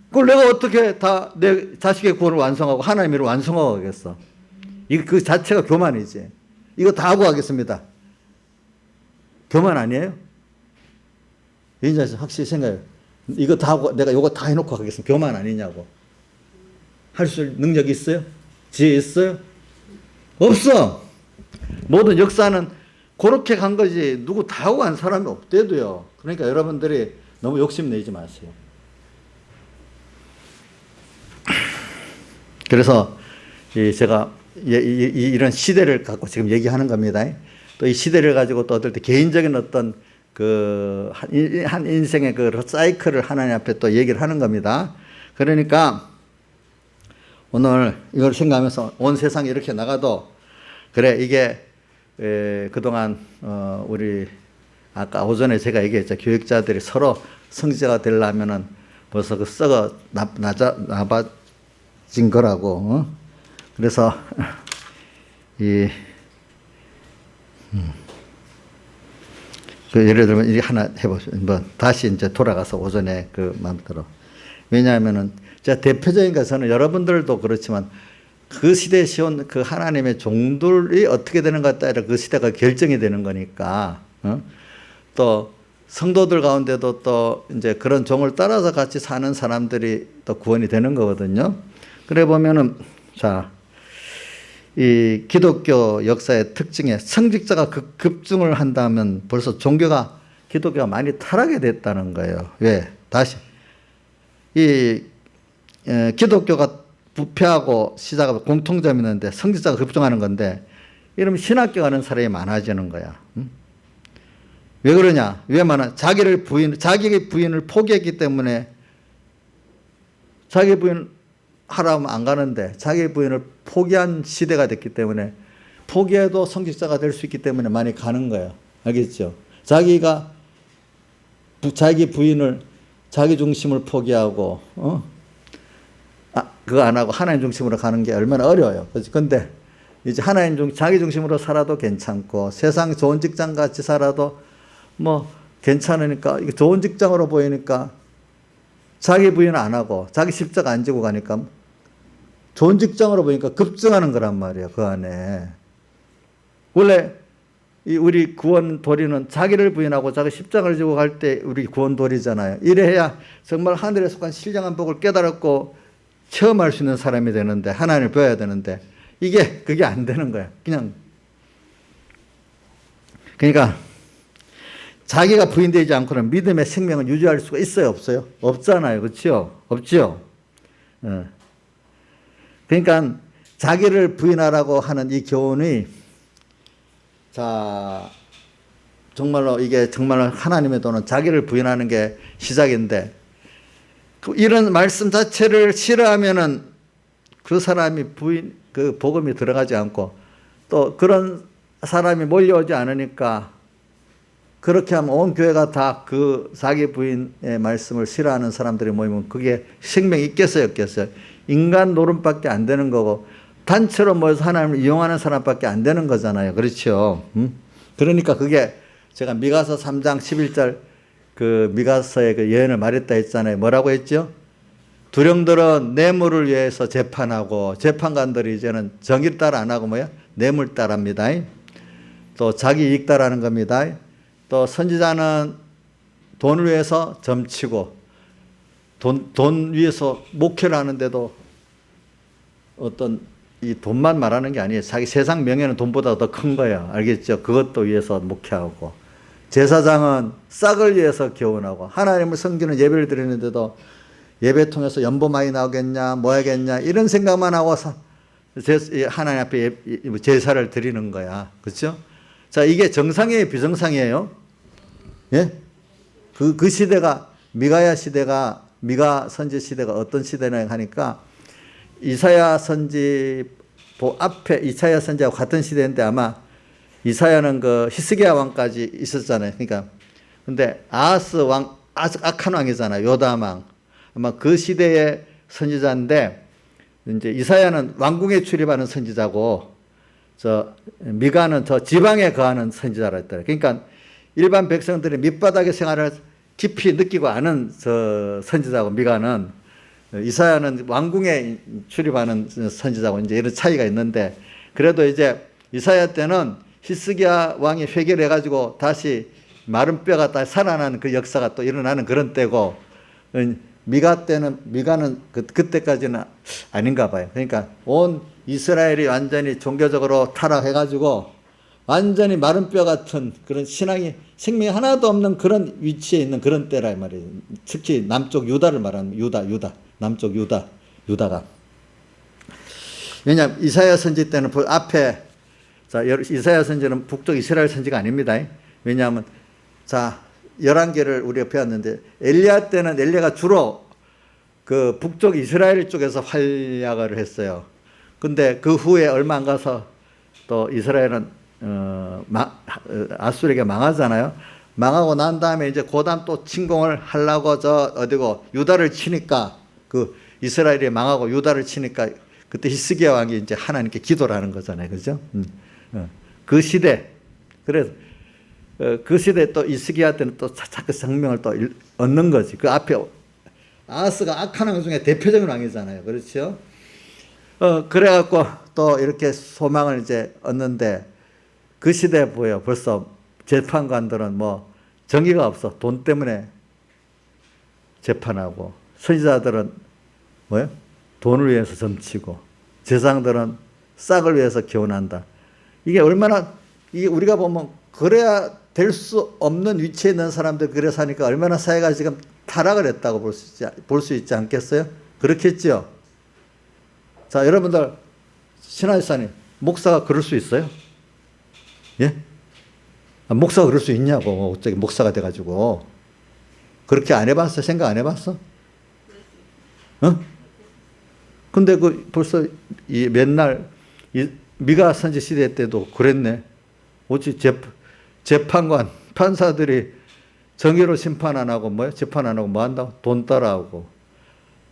그걸 내가 어떻게 다 내 자식의 구원을 완성하고 하나님의 일을 완성하고 가겠어. 그 자체가 교만이지. 이거 다 하고 가겠습니다. 교만 아니에요? 인자에서 확실히 생각해요. 이거 다 하고 내가 이거 다 해놓고 가겠습니다. 교만 아니냐고. 할 수 있는 능력이 있어요? 지혜 있어요? 없어. 모든 역사는 그렇게 간 거지 누구 다 하고 간 사람이 없대도요. 그러니까 여러분들이 너무 욕심내지 마세요. 그래서 제가 이런 시대를 갖고 지금 얘기하는 겁니다. 또 이 시대를 가지고 또 어떨 때 개인적인 어떤 한 인생의 그 사이클을 하나님 앞에 또 얘기를 하는 겁니다. 그러니까 오늘 이걸 생각하면서 온 세상에 이렇게 나가도 그래 이게 그동안 우리 아까 오전에 제가 얘기했죠. 교육자들이 서로 성직자가 되려면은 벌써 그 썩어 나빠진 거라고. 그래서 그 예를 들면 이 하나 해보죠. 뭐 다시 이제 돌아가서 오전에 그 마음대로. 왜냐하면은 제가 대표적인 것은 여러분들도 그렇지만 그 시대에 시온 그 하나님의 종들이 어떻게 되는 것 따라 그 시대가 결정이 되는 거니까. 또 성도들 가운데도 또 이제 그런 종을 따라서 같이 사는 사람들이 또 구원이 되는 거거든요. 그래 보면은 자, 이 기독교 역사의 특징에 성직자가 급증을 한다면 벌써 종교가 기독교가 많이 타락이 됐다는 거예요. 왜? 다시 이 기독교가 부패하고 시작하고 공통점이 있는데 성직자가 급증하는 건데 이러면 신학교 가는 사람이 많아지는 거야. 왜 그러냐? 왜 많아? 자기의 부인을 포기했기 때문에 자기 부인 하라면 안 가는데 자기 부인을 포기한 시대가 됐기 때문에 포기해도 성직자가 될 수 있기 때문에 많이 가는 거예요. 알겠죠? 자기가 자기 부인을 자기 중심을 포기하고 그거 안 하고 하나님 중심으로 가는 게 얼마나 어려워요. 그런데 이제 자기 중심으로 살아도 괜찮고 세상 좋은 직장 같이 살아도 뭐 괜찮으니까 이게 좋은 직장으로 보이니까 자기 부인 안 하고 자기 십자가 안 지고 가니까 좋은 직장으로 보니까 급증하는 거란 말이에요. 그 안에 원래 우리 구원 도리는 자기를 부인하고 자기 십자가를 지고 갈 때 우리 구원 도리잖아요. 이래야 정말 하늘에 속한 신령한 복을 깨달았고 체험할 수 있는 사람이 되는데 하나님을 배워야 되는데 그게 안 되는 거야. 그러니까 자기가 부인되지 않고는 믿음의 생명을 유지할 수가 있어요, 없어요? 없잖아요, 그렇죠? 없죠. 그러니까 자기를 부인하라고 하는 이 교훈이 자 정말로 이게 정말로 하나님의 도는 자기를 부인하는 게 시작인데 이런 말씀 자체를 싫어하면은 그 사람이 그 복음이 들어가지 않고 또 그런 사람이 몰려오지 않으니까 그렇게 하면 온 교회가 다 그 자기 부인의 말씀을 싫어하는 사람들이 모이면 그게 생명이 있겠어요, 없겠어요? 인간 노름밖에 안 되는 거고 단체로 모여서 하나님을 이용하는 사람밖에 안 되는 거잖아요. 그렇죠? 그러니까 그게 제가 미가서 3장 11절 그 미가서의 그 예언을 말했다 했잖아요. 뭐라고 했죠? 두령들은 뇌물을 위해서 재판하고 재판관들이 이제는 정의를 따라 안 하고 뭐야? 뇌물 따라합니다. 또 자기 이익 따라하는 겁니다. 또 선지자는 돈을 위해서 점치고 돈 위해서 목회를 하는데도 어떤 이 돈만 말하는 게 아니에요. 자기 세상 명예는 돈보다 더 큰 거예요. 알겠죠? 그것도 위해서 목회하고 제사장은 싹을 위해서 교훈하고 하나님을 섬기는 예배를 드리는데도 예배 통해서 연보 많이 나오겠냐 뭐 하겠냐 이런 생각만 하고 하나님 앞에 제사를 드리는 거야. 그렇죠? 자, 이게 정상이에요, 비정상이에요? 예? 그 시대가 미가 선지 시대가 어떤 시대냐 하니까 이사야 선지 앞에 이사야 선지하고 같은 시대인데 아마 이사야는 그 히스기야 왕까지 있었잖아요. 그러니까 근데 아하스 왕 아주 악한 왕이잖아요. 요담 왕. 아마 그 시대의 선지자인데 이제 이사야는 왕궁에 출입하는 선지자고 미가는 저 지방에 거하는 선지자라 했더라고요. 그러니까 일반 백성들이 밑바닥의 생활을 깊이 느끼고 아는 선지자고 미가는 이사야는 왕궁에 출입하는 선지자고 이제 이런 차이가 있는데 그래도 이제 이사야 때는 히스기야 왕이 회개를 해가지고 다시 마른 뼈가 다시 살아나는 그 역사가 또 일어나는 그런 때고 미가는 그때까지는 아닌가 봐요. 그러니까 온 이스라엘이 완전히 종교적으로 타락해가지고 완전히 마른 뼈 같은 그런 생명이 하나도 없는 그런 위치에 있는 그런 때라 말이에요. 특히 남쪽 유다를 말하는 남쪽 유다가. 왜냐하면 이사야 선지 때는 앞에 이사야 선지는 북쪽 이스라엘 선지가 아닙니다. 왜냐하면 11개를 우리가 배웠는데 엘리야 때는 엘리야가 주로 그 북쪽 이스라엘 쪽에서 활약을 했어요. 근데 그 후에 얼마 안 가서 또 이스라엘은 아수르에게 망하잖아요. 망하고 난 다음에 이제 고담 또 침공을 하려고 저 어디고 유다를 치니까 그 이스라엘이 망하고 유다를 치니까 그때 히스기야 왕이 이제 하나님께 기도를 하는 거잖아요. 그죠? 그 시대. 그래서 그 시대에 또 히스기야 때는 또 자꾸 성명을 또 얻는 거지. 그 앞에 아하스가 악한 왕 중에 대표적인 왕이잖아요. 그렇죠? 그래갖고 또 이렇게 소망을 이제 얻는데 그 시대에 보여. 벌써 재판관들은 뭐 정의가 없어. 돈 때문에 재판하고 선지자들은 뭐요? 돈을 위해서 점치고 제사장들은 싹을 위해서 기원한다. 이게 얼마나 이게 우리가 보면 그래야 될 수 없는 위치에 있는 사람들 그래 사니까 얼마나 사회가 지금 타락을 했다고 볼 수 있지 않겠어요? 그렇겠죠? 자, 여러분들 신하이사님 목사가 그럴 수 있어요? 예? 목사가 그럴 수 있냐고. 어떻게 목사가 돼가지고 그렇게 안 해봤어? 생각 안 해봤어? 근데 그 벌써 이 맨날 이 미가 선지 시대 때도 그랬네. 어찌 재판관 판사들이 정의로 심판 안 하고 뭐야? 재판 안 하고 뭐 한다고? 돈 따라하고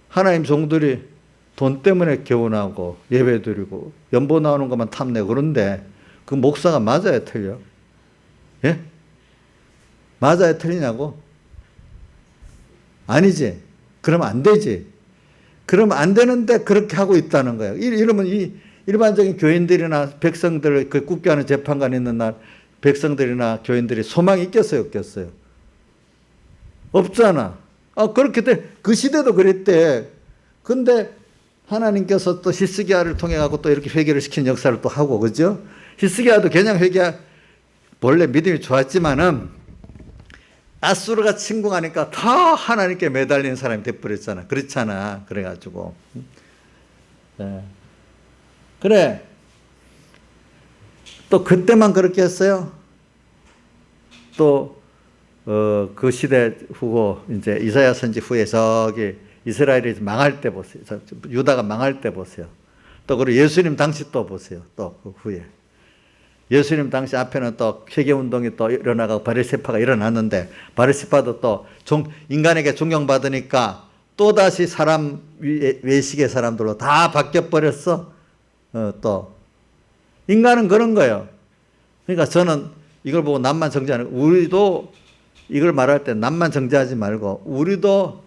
하나님 종들이 돈 때문에 개운하고 예배 드리고 연보 나오는 것만 탐내고 그런데 그 목사가 맞아야 틀려? 예? 맞아야 틀리냐고? 아니지. 그러면 안 되지. 그러면 안 되는데 그렇게 하고 있다는 거예요. 이러면 이 일반적인 교인들이나 백성들, 그 국교하는 재판관이 있는 날 백성들이나 교인들이 소망이 있겠어요, 없겠어요? 없잖아. 그렇게 돼. 그 시대도 그랬대. 근데 하나님께서 또 히스기야를 통해 갖고 또 이렇게 회개를 시키는 역사를 또 하고, 그죠? 히스기야도 그냥 원래 믿음이 좋았지만은 아수르가 침공하니까 더 하나님께 매달리는 사람이 돼버렸잖아. 그렇잖아. 그래가지고. 네. 그래. 또 그때만 그렇게 했어요? 또, 그 시대 후고, 이제 이사야 선지 후에 저기 이스라엘이 망할 때 보세요. 유다가 망할 때 보세요. 또 그리고 예수님 당시 또 보세요. 또 그 후에. 예수님 당시 앞에는 또 회개운동이 또 일어나고 바리새파가 일어났는데 바리새파도 또 인간에게 존경받으니까 또다시 사람 외식의 사람들로 다 바뀌어버렸어. 또 인간은 그런 거예요. 그러니까 저는 이걸 보고 남만 정죄하는 우리도 이걸 말할 때 남만 정죄하지 말고 우리도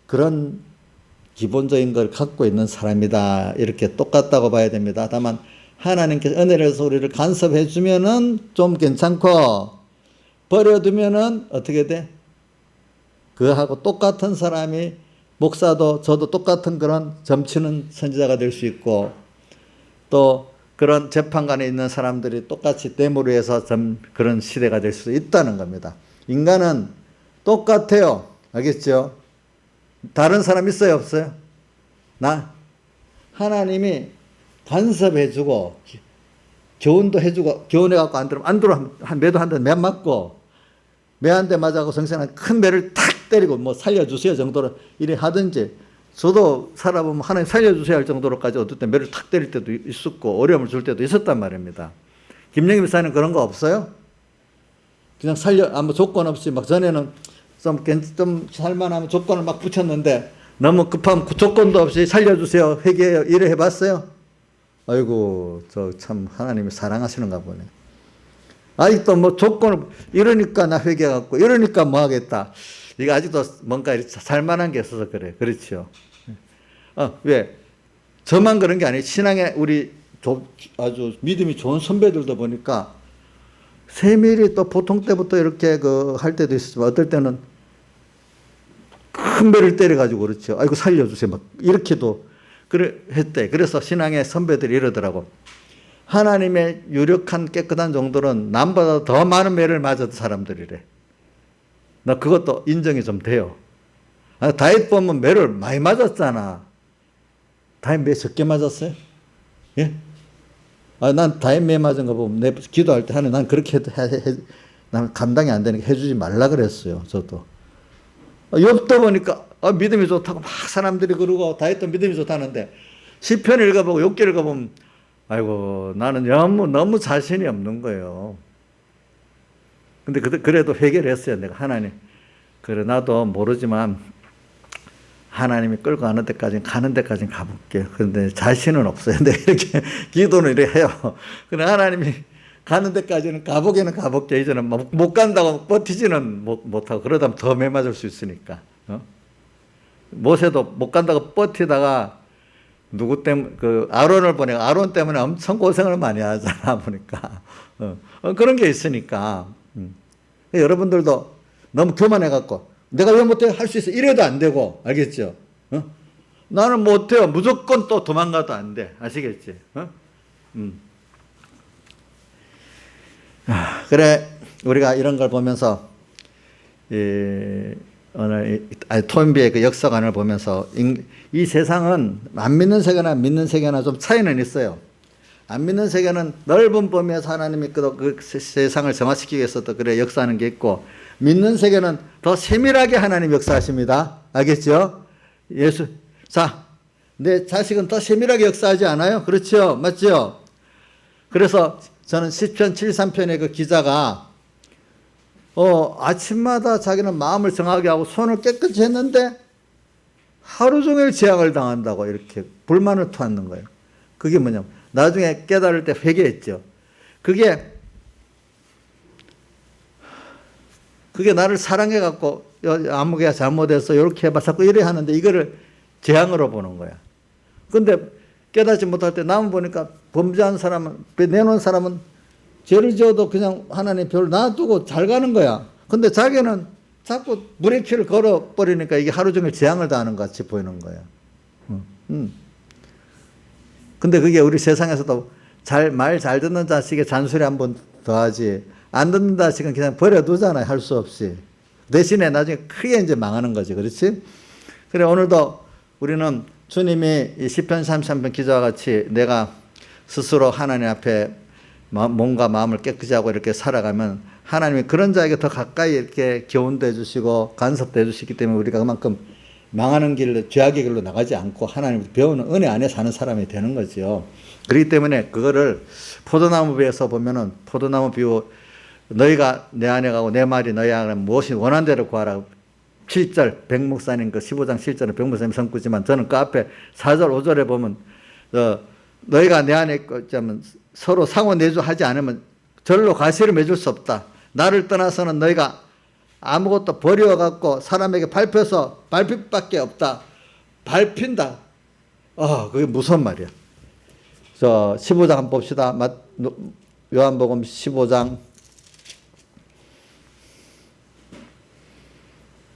그런 기본적인 걸 갖고 있는 사람이다. 이렇게 똑같다고 봐야 됩니다. 다만 하나님께서 은혜로서 우리를 간섭해 주면은 좀 괜찮고 버려두면은 어떻게 돼? 그하고 똑같은 사람이 목사도 저도 똑같은 그런 점치는 선지자가 될 수 있고 또 그런 재판관에 있는 사람들이 똑같이 뇌물을 해서 그런 시대가 될 수 있다는 겁니다. 인간은 똑같아요. 알겠죠? 다른 사람 있어요? 없어요? 하나님이 간섭해주고 교훈도 해주고 교훈해갖고 안 들어 매도 한 대 매 맞고 매 한 대 맞아갖고 성생한 큰 매를 탁 때리고 뭐 살려주세요 정도로 이래 하든지 저도 살아보면 하나님 살려주세요 할 정도로까지 어떨 때 매를 탁 때릴 때도 있었고 어려움을 줄 때도 있었단 말입니다. 김영희 목사님 그런 거 없어요? 그냥 아무 조건 없이 막 전에는 좀 살만하면 조건을 막 붙였는데 너무 급하면 조건도 없이 살려주세요 회개해요 이래 해봤어요? 아이고 저 참 하나님이 사랑하시는가 보네. 아직도 뭐 조건을 이러니까 나 회개해갖고 이러니까 뭐 하겠다. 이거 아직도 뭔가 살만한 게 있어서 그래. 그렇죠. 왜? 저만 그런 게 아니에요. 신앙에 우리 아주 믿음이 좋은 선배들도 보니까 세밀히 또 보통 때부터 이렇게 할 때도 있었지만 어떨 때는 큰 배를 때려가지고 그렇죠. 아이고 살려주세요. 막 이렇게도 했대. 그래서 신앙의 선배들이 이러더라고. 하나님의 유력한 깨끗한 정도는 남보다 더 많은 매를 맞았던 사람들이래. 나 그것도 인정이 좀 돼요. 다윗 보면 매를 많이 맞았잖아. 다윗 매 적게 맞았어요? 예? 난 다윗 매 맞은 거 보면 내 기도할 때 난 그렇게 난 감당이 안 되니까 해주지 말라 그랬어요. 저도. 욥도 보니까 믿음이 좋다고 막 사람들이 그러고 다윗도 믿음이 좋다는데 시편 읽어보고 욥기 읽어보면 아이고 나는 너무 자신이 없는 거예요. 근데 그래도 회개를 했어요. 내가 하나님, 그래 나도 모르지만 하나님이 끌고 가는 데까지는 가볼게요. 그런데 자신은 없어요. 근데 이렇게 기도는 이렇게 해요. 그래 하나님이 가는 데까지는 가볼게. 이제는 못 간다고 버티지는 못하고 그러다 더 매맞을 수 있으니까. 모세도 못 간다고 버티다가 누구 때문에 아론을 보내고 아론 때문에 엄청 고생을 많이 하잖아 보니까 그런 게 있으니까 여러분들도 너무 교만해 갖고 내가 왜 못해 할 수 있어 이래도 안 되고 알겠죠? 나는 못해요 무조건 또 도망가도 안 돼 아시겠지? 그래 우리가 이런 걸 보면서 오늘 토인비의 그 역사관을 보면서 이 세상은 안 믿는 세계나 믿는 세계나 좀 차이는 있어요. 안 믿는 세계는 넓은 범위에서 하나님이 그 세상을 정화시키기 위해서 또 그래 역사하는 게 있고 믿는 세계는 더 세밀하게 하나님 역사하십니다. 알겠죠? 자, 내 자식은 더 세밀하게 역사하지 않아요? 그렇죠? 맞죠? 그래서 저는 시편 73편의 그 기자가 아침마다 자기는 마음을 정하게 하고 손을 깨끗이 했는데 하루 종일 재앙을 당한다고 이렇게 불만을 토하는 거예요. 그게 뭐냐면 나중에 깨달을 때 회개했죠. 그게 나를 사랑해갖고 아무개가 잘못해서 이렇게 해봐 자꾸 이래 하는데 이거를 재앙으로 보는 거야. 근데 깨닫지 못할 때 남은 보니까 범죄한 사람은 내놓은 사람은 죄를 지어도 그냥 하나님 별로 놔두고 잘 가는 거야. 근데 자기는 자꾸 브레이크를 걸어버리니까 이게 하루 종일 재앙을 당하는 것 같이 보이는 거야. 근데 그게 우리 세상에서도 말 잘 듣는 자식의 잔소리 한 번 더 하지. 안 듣는 자식은 그냥 버려두잖아요. 할 수 없이. 대신에 나중에 크게 이제 망하는 거지. 그렇지? 그래, 오늘도 우리는 주님이 이 시편 33편 기자와 같이 내가 스스로 하나님 앞에 몸과 마음을 깨끗이 하고 이렇게 살아가면 하나님이 그런 자에게 더 가까이 이렇게 교훈도 해주시고 간섭도 해주시기 때문에 우리가 그만큼 망하는 길로 죄악의 길로 나가지 않고 하나님을 배우는 은혜 안에 사는 사람이 되는 거죠. 그렇기 때문에 그거를 포도나무 비유에서 보면은 포도나무 비유 너희가 내 안에 가고 내 말이 너희 안에 무엇이 원한 대로 구하라. 7절 백목사님 그 15장 7절은 백목사님 성구지만 저는 그 앞에 4절 5절에 보면 너희가 내 안에 있자면 서로 상호 내주하지 않으면 절로 과실을 맺을 수 없다. 나를 떠나서는 너희가 아무것도 버려갖고 사람에게 밟혀서 밟힐 밖에 없다. 밟힌다. 그게 무슨 말이야. 15장 한번 봅시다. 요한복음 15장.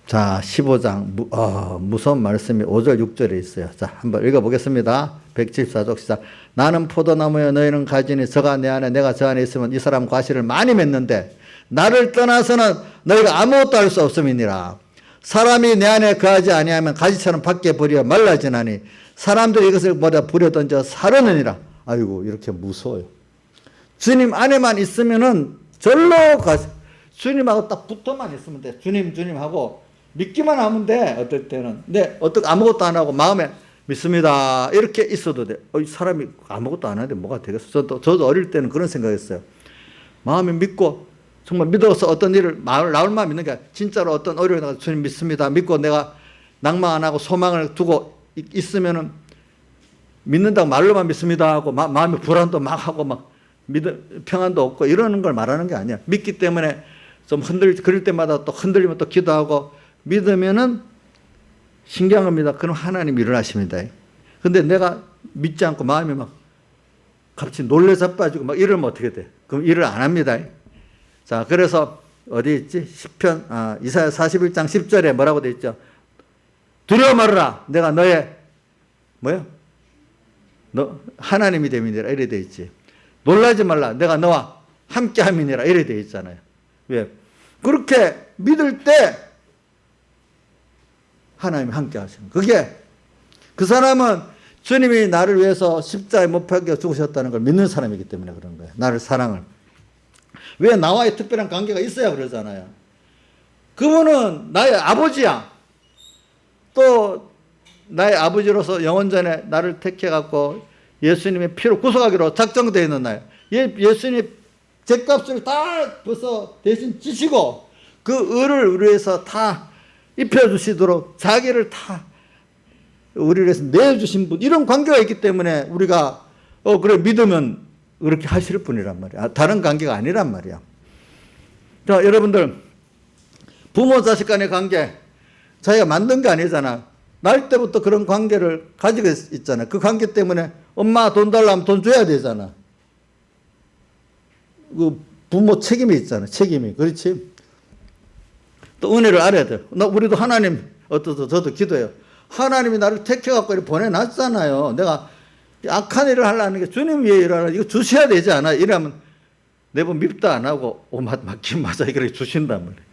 자, 15장. 무서운 말씀이 5절, 6절에 있어요. 자, 한번 읽어보겠습니다. 174쪽 시작. 나는 포도나무여 너희는 가지니 저가 내 안에 내가 저 안에 있으면 이 사람 과실을 많이 맺는데 나를 떠나서는 너희가 아무것도 할 수 없음이니라. 사람이 내 안에 거하지 아니하면 가지처럼 밖에 버려 말라지나니 사람들이 이것을 보다 부려 던져 사르느니라. 아이고 이렇게 무서워요. 주님 안에만 있으면은 절로 주님하고 딱 붙어만 있으면 돼. 주님 하고 믿기만 하면 돼. 어떨 때는. 근데 아무것도 안 하고 마음에 믿습니다. 이렇게 있어도 돼. 이 사람이 아무것도 안 하는데 뭐가 되겠어. 저도 어릴 때는 그런 생각했어요. 마음에 믿고 정말 믿어서 어떤 일을 나올만 믿는 게 아니라 진짜로 어떤 어려움이 나가서 주님 믿습니다. 믿고 내가 낭만 안 하고 소망을 두고 있으면은 믿는다고 말로만 믿습니다 하고 마음에 불안도 막 하고 막 평안도 없고 이러는 걸 말하는 게 아니야. 믿기 때문에 좀 그럴 때마다 또 흔들리면 또 기도하고 믿으면은 신기한 겁니다. 그럼 하나님이 일어나십니다. 근데 내가 믿지 않고 마음이 막 갑자기 놀래 자빠지고 막 이러면 어떻게 돼? 그럼 일을 안 합니다. 자, 그래서 어디 있지? 이사야 41장 10절에 뭐라고 돼 있죠? 두려워 말아라. 내가 너의 너 하나님이 됨이니라 이래 돼 있지. 놀라지 말라. 내가 너와 함께 함이니라 이래 돼 있잖아요. 왜? 그렇게 믿을 때 하나님이 함께 하시는 그게 그 사람은 주님이 나를 위해서 십자가에 못 박혀 죽으셨다는 걸 믿는 사람이기 때문에 그런 거예요. 나를 사랑을. 왜 나와의 특별한 관계가 있어야 그러잖아요. 그분은 나의 아버지야. 또 나의 아버지로서 영원전에 나를 택해갖고 예수님의 피로 구속하기로 작정되어 있는 나예요. 예수님이 죗값을 다 벌써 대신 지시고 그 을을 우리 위해서 다 입혀주시도록 자기를 다 우리를 위해서 내주신 분, 이런 관계가 있기 때문에 우리가 그래 믿으면 그렇게 하실 분이란 말이야. 다른 관계가 아니란 말이야. 자, 여러분들 부모 자식 간의 관계 자기가 만든 게 아니잖아. 날 때부터 그런 관계를 가지고 있잖아. 그 관계 때문에 엄마 돈 달라면 돈 줘야 되잖아. 그 부모 책임이 있잖아. 책임이. 그렇지? 또 은혜를 알아야 돼. 우리도 하나님, 저도 기도해요. 하나님이 나를 택해갖고 이렇게 보내놨잖아요. 내가 악한 일을 하려는 게 주님 위해 일하는 이거 주셔야 되지 않아? 이러면 내분 밉다 안 하고 맞긴 맞아. 이렇게 주신단 말이에요.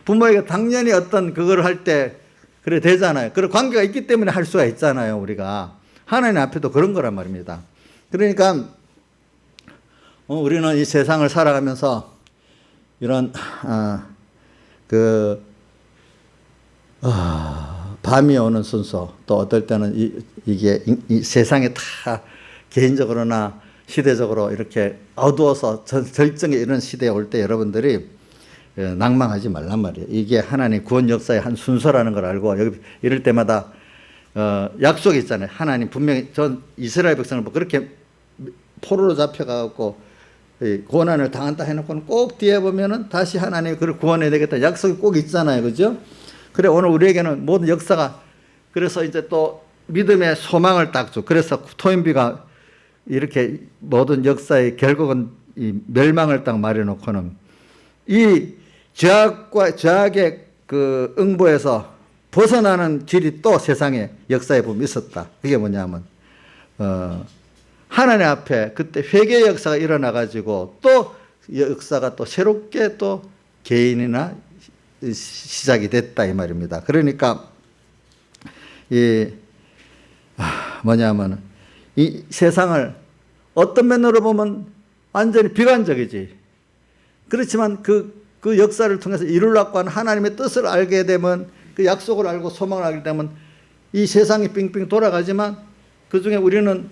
부모에게 당연히 어떤 그걸 할 때 그래 되잖아요. 그런 관계가 있기 때문에 할 수가 있잖아요. 우리가 하나님 앞에도 그런 거란 말입니다. 그러니까 우리는 이 세상을 살아가면서 이런 밤이 오는 순서, 또 어떨 때는 이게 이 세상에 다 개인적으로나 시대적으로 이렇게 어두워서 절정에 이런 시대에 올 때 여러분들이 낭망하지 말란 말이에요. 이게 하나님 구원 역사의 한 순서라는 걸 알고 여기 이럴 때마다 약속이 있잖아요. 하나님 분명히 전 이스라엘 백성을 그렇게 포로로 잡혀가고 고난을 당한다 해놓고는 꼭 뒤에 보면은 다시 하나님이 그를 구원해야 되겠다 약속이 꼭 있잖아요. 그죠? 그래 오늘 우리에게는 모든 역사가 그래서 이제 또 믿음의 소망을 딱 줘. 그래서 토인비가 이렇게 모든 역사의 결국은 이 멸망을 딱 말해놓고는 이 죄악의 그 응보에서 벗어나는 길이 또 세상에 역사에 보면 있었다. 그게 뭐냐면 하나님 앞에 그때 회개의 역사가 일어나가지고 또 역사가 또 새롭게 또 개인이나 시작이 됐다 이 말입니다. 그러니까 뭐냐면 이 세상을 어떤 면으로 보면 완전히 비관적이지. 그렇지만 그 역사를 통해서 이루려고 하는 하나님의 뜻을 알게 되면 그 약속을 알고 소망을 알게 되면 이 세상이 빙빙 돌아가지만 그중에 우리는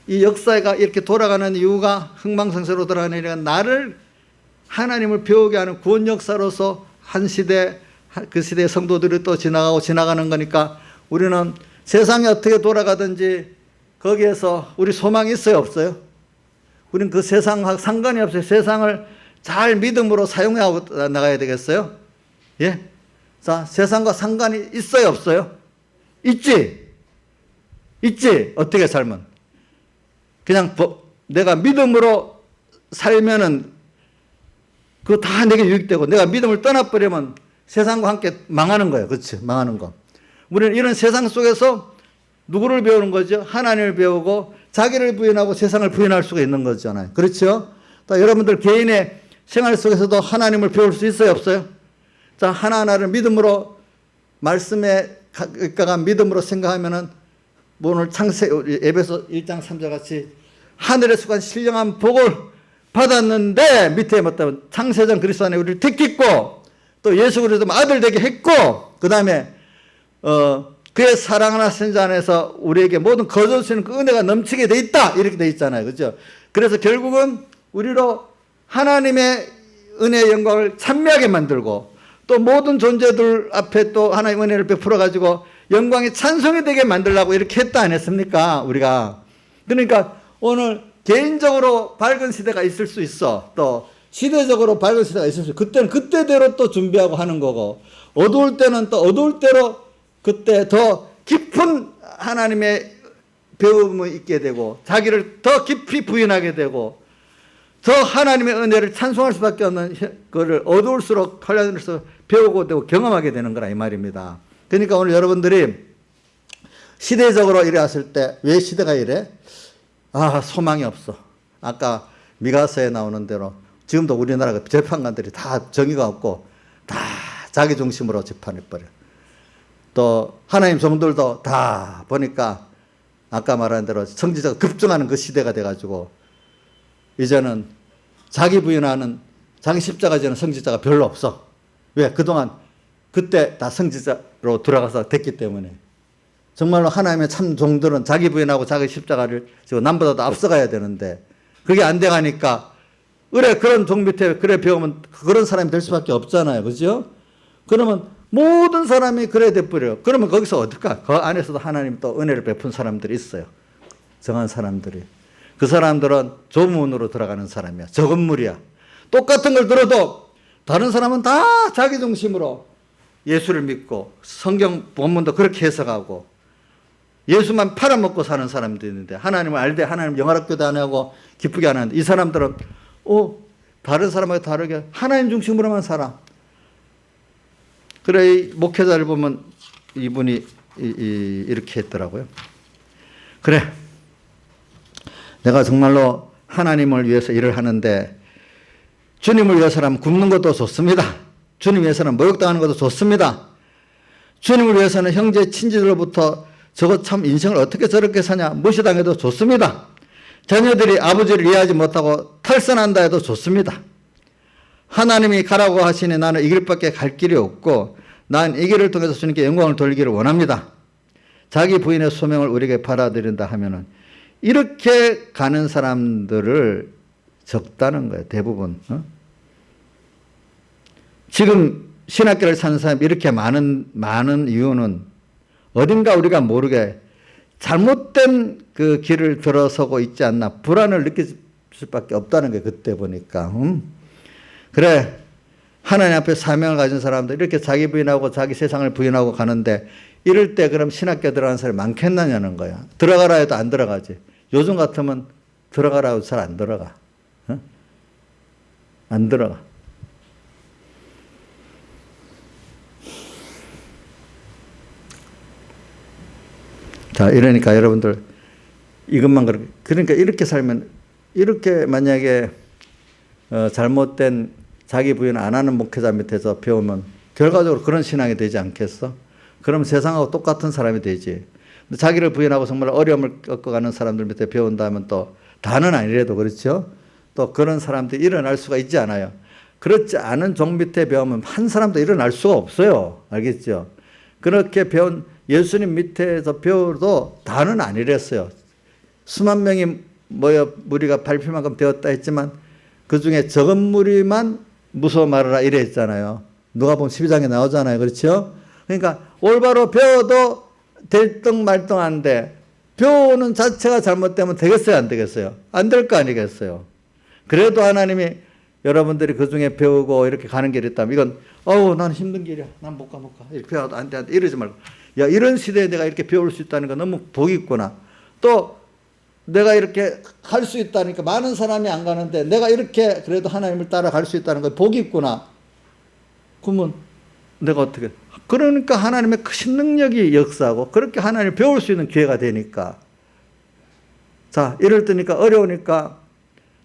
이 역사가 이렇게 돌아가는 이유가 흥망성쇠로 돌아가는 이유가 나를 하나님을 배우게 하는 구원 역사로서 한 시대 그 시대의 성도들이 또 지나가고 지나가는 거니까 우리는 세상이 어떻게 돌아가든지 거기에서 우리 소망이 있어요 없어요? 우리는 그 세상과 상관이 없어요. 세상을 잘 믿음으로 사용하고 나가야 되겠어요? 예? 자, 세상과 상관이 있어요 없어요? 있지? 있지? 어떻게 살면? 그냥 내가 믿음으로 살면은 그거 다 내게 유익되고 내가 믿음을 떠나버리면 세상과 함께 망하는 거예요. 그렇지? 망하는 거. 우리는 이런 세상 속에서 누구를 배우는 거죠? 하나님을 배우고 자기를 부인하고 세상을 부인할 수가 있는 거잖아요. 그렇죠? 또 여러분들 개인의 생활 속에서도 하나님을 배울 수 있어요 없어요? 자, 하나하나를 믿음으로 말씀에 가까운 믿음으로 생각하면은 오늘 에베소 1장 3절 같이 하늘에 속한 신령한 복을 받았는데 밑에 뭐냐면 창세전 그리스도 안에 우리를 택했고 또 예수 그리스도 아들 되게 했고 그 다음에 그의 사랑하는 선자 안에서 우리에게 모든 거저주시는 그 은혜가 넘치게 돼 있다 이렇게 돼 있잖아요. 그렇죠? 그래서 결국은 우리로 하나님의 은혜의 영광을 찬미하게 만들고 또 모든 존재들 앞에 또 하나님의 은혜를 베풀어 가지고 영광이 찬송이 되게 만들려고 이렇게 했다 안 했습니까? 우리가. 그러니까 오늘 개인적으로 밝은 시대가 있을 수 있어. 또 시대적으로 밝은 시대가 있을 수 있어. 그때는 그때대로 또 준비하고 하는 거고 어두울 때는 또 어두울 대로 그때 더 깊은 하나님의 배움이 있게 되고 자기를 더 깊이 부인하게 되고 더 하나님의 은혜를 찬송할 수밖에 없는 그거를 어두울수록 환란일수록 배우고 되고 경험하게 되는 거라 이 말입니다. 그러니까 오늘 여러분들이 시대적으로 이래 왔을 때 왜 시대가 이래? 소망이 없어. 아까 미가서에 나오는 대로 지금도 우리나라 재판관들이 다 정의가 없고 다 자기 중심으로 재판해버려. 또 하나님 종들도 다 보니까 아까 말한 대로 성지자가 급증하는 그 시대가 돼가지고 이제는 자기 부인하는 자기 십자가 지는 성지자가 별로 없어. 왜? 그동안 그때 다 성지자로 들어가서 됐기 때문에. 정말로 하나님의 참 종들은 자기 부인하고 자기 십자가를 지고 남보다도 앞서가야 되는데 그게 안 돼가니까 그래, 그런 종 밑에 그래 배우면 그런 사람이 될 수밖에 없잖아요. 그죠? 그러면 모든 사람이 그래 돼버려요. 그러면 거기서 어떨까? 그 안에서도 하나님 또 은혜를 베푼 사람들이 있어요. 정한 사람들이. 그 사람들은 조문으로 들어가는 사람이야. 적은 무리야. 똑같은 걸 들어도 다른 사람은 다 자기 중심으로 예수를 믿고 성경 본문도 그렇게 해석하고 예수만 팔아먹고 사는 사람도 있는데 하나님을 알되 하나님 영화롭게도 안 하고 기쁘게 안 하는데 이 사람들은 다른 사람하고 다르게 하나님 중심으로만 살아. 그래, 이 목회자를 보면 이분이 이렇게 했더라고요. 그래, 내가 정말로 하나님을 위해서 일을 하는데 주님을 위해서라면 굶는 것도 좋습니다. 주님 위해서는 모욕당하는 것도 좋습니다. 주님을 위해서는 형제 친지들로부터 저거 참 인생을 어떻게 저렇게 사냐 무시당해도 좋습니다. 자녀들이 아버지를 이해하지 못하고 탈선한다 해도 좋습니다. 하나님이 가라고 하시니 나는 이 길밖에 갈 길이 없고 난 이 길을 통해서 주님께 영광을 돌리기를 원합니다. 자기 부인의 소명을 우리에게 받아들인다 하면은 이렇게 가는 사람들을 적다는 거예요. 대부분. 지금 신학교를 사는 사람이 이렇게 많은 이유는 어딘가 우리가 모르게 잘못된 그 길을 들어서고 있지 않나 불안을 느낄 수밖에 없다는 게 그때 보니까. 그래, 하나님 앞에 사명을 가진 사람들 이렇게 자기 부인하고 자기 세상을 부인하고 가는데 이럴 때 그럼 신학교 들어가는 사람이 많겠느냐는 거야. 들어가라 해도 안 들어가지. 요즘 같으면 들어가라 해도 잘 안 들어가. 안 들어가. 자, 이러니까 여러분들 이것만 그러니까 이렇게 살면 이렇게 만약에 잘못된 자기 부인 안 하는 목회자 밑에서 배우면 결과적으로 그런 신앙이 되지 않겠어? 그럼 세상하고 똑같은 사람이 되지. 근데 자기를 부인하고 정말 어려움을 겪어가는 사람들 밑에 배운다면 또 다는 아니래도 그렇죠? 또 그런 사람들이 일어날 수가 있지 않아요. 그렇지 않은 종 밑에 배우면 한 사람도 일어날 수가 없어요. 알겠죠? 그렇게 배운 예수님 밑에서 배워도 다는 아니랬어요. 수만 명이 모여 무리가 밟힐 만큼 되었다 했지만 그 중에 적은 무리만 무서워 말하라 이래 했잖아요. 누가복음 12장에 나오잖아요. 그렇죠? 그러니까 올바로 배워도 될등 말등한데 배우는 자체가 잘못되면 되겠어요? 안 되겠어요? 안 될 거 아니겠어요? 그래도 하나님이 여러분들이 그 중에 배우고 이렇게 가는 길이 있다면 이건 난 힘든 길이야. 난 못 가. 이렇게 배워도 안 돼. 이러지 말고. 야, 이런 시대에 내가 이렇게 배울 수 있다는 건 너무 복이 있구나. 또 내가 이렇게 갈 수 있다니까 많은 사람이 안 가는데 내가 이렇게 그래도 하나님을 따라갈 수 있다는 건 복이 있구나. 그러면 내가 어떻게. 그러니까 하나님의 크신 능력이 역사하고 그렇게 하나님을 배울 수 있는 기회가 되니까. 자, 이럴 때니까 어려우니까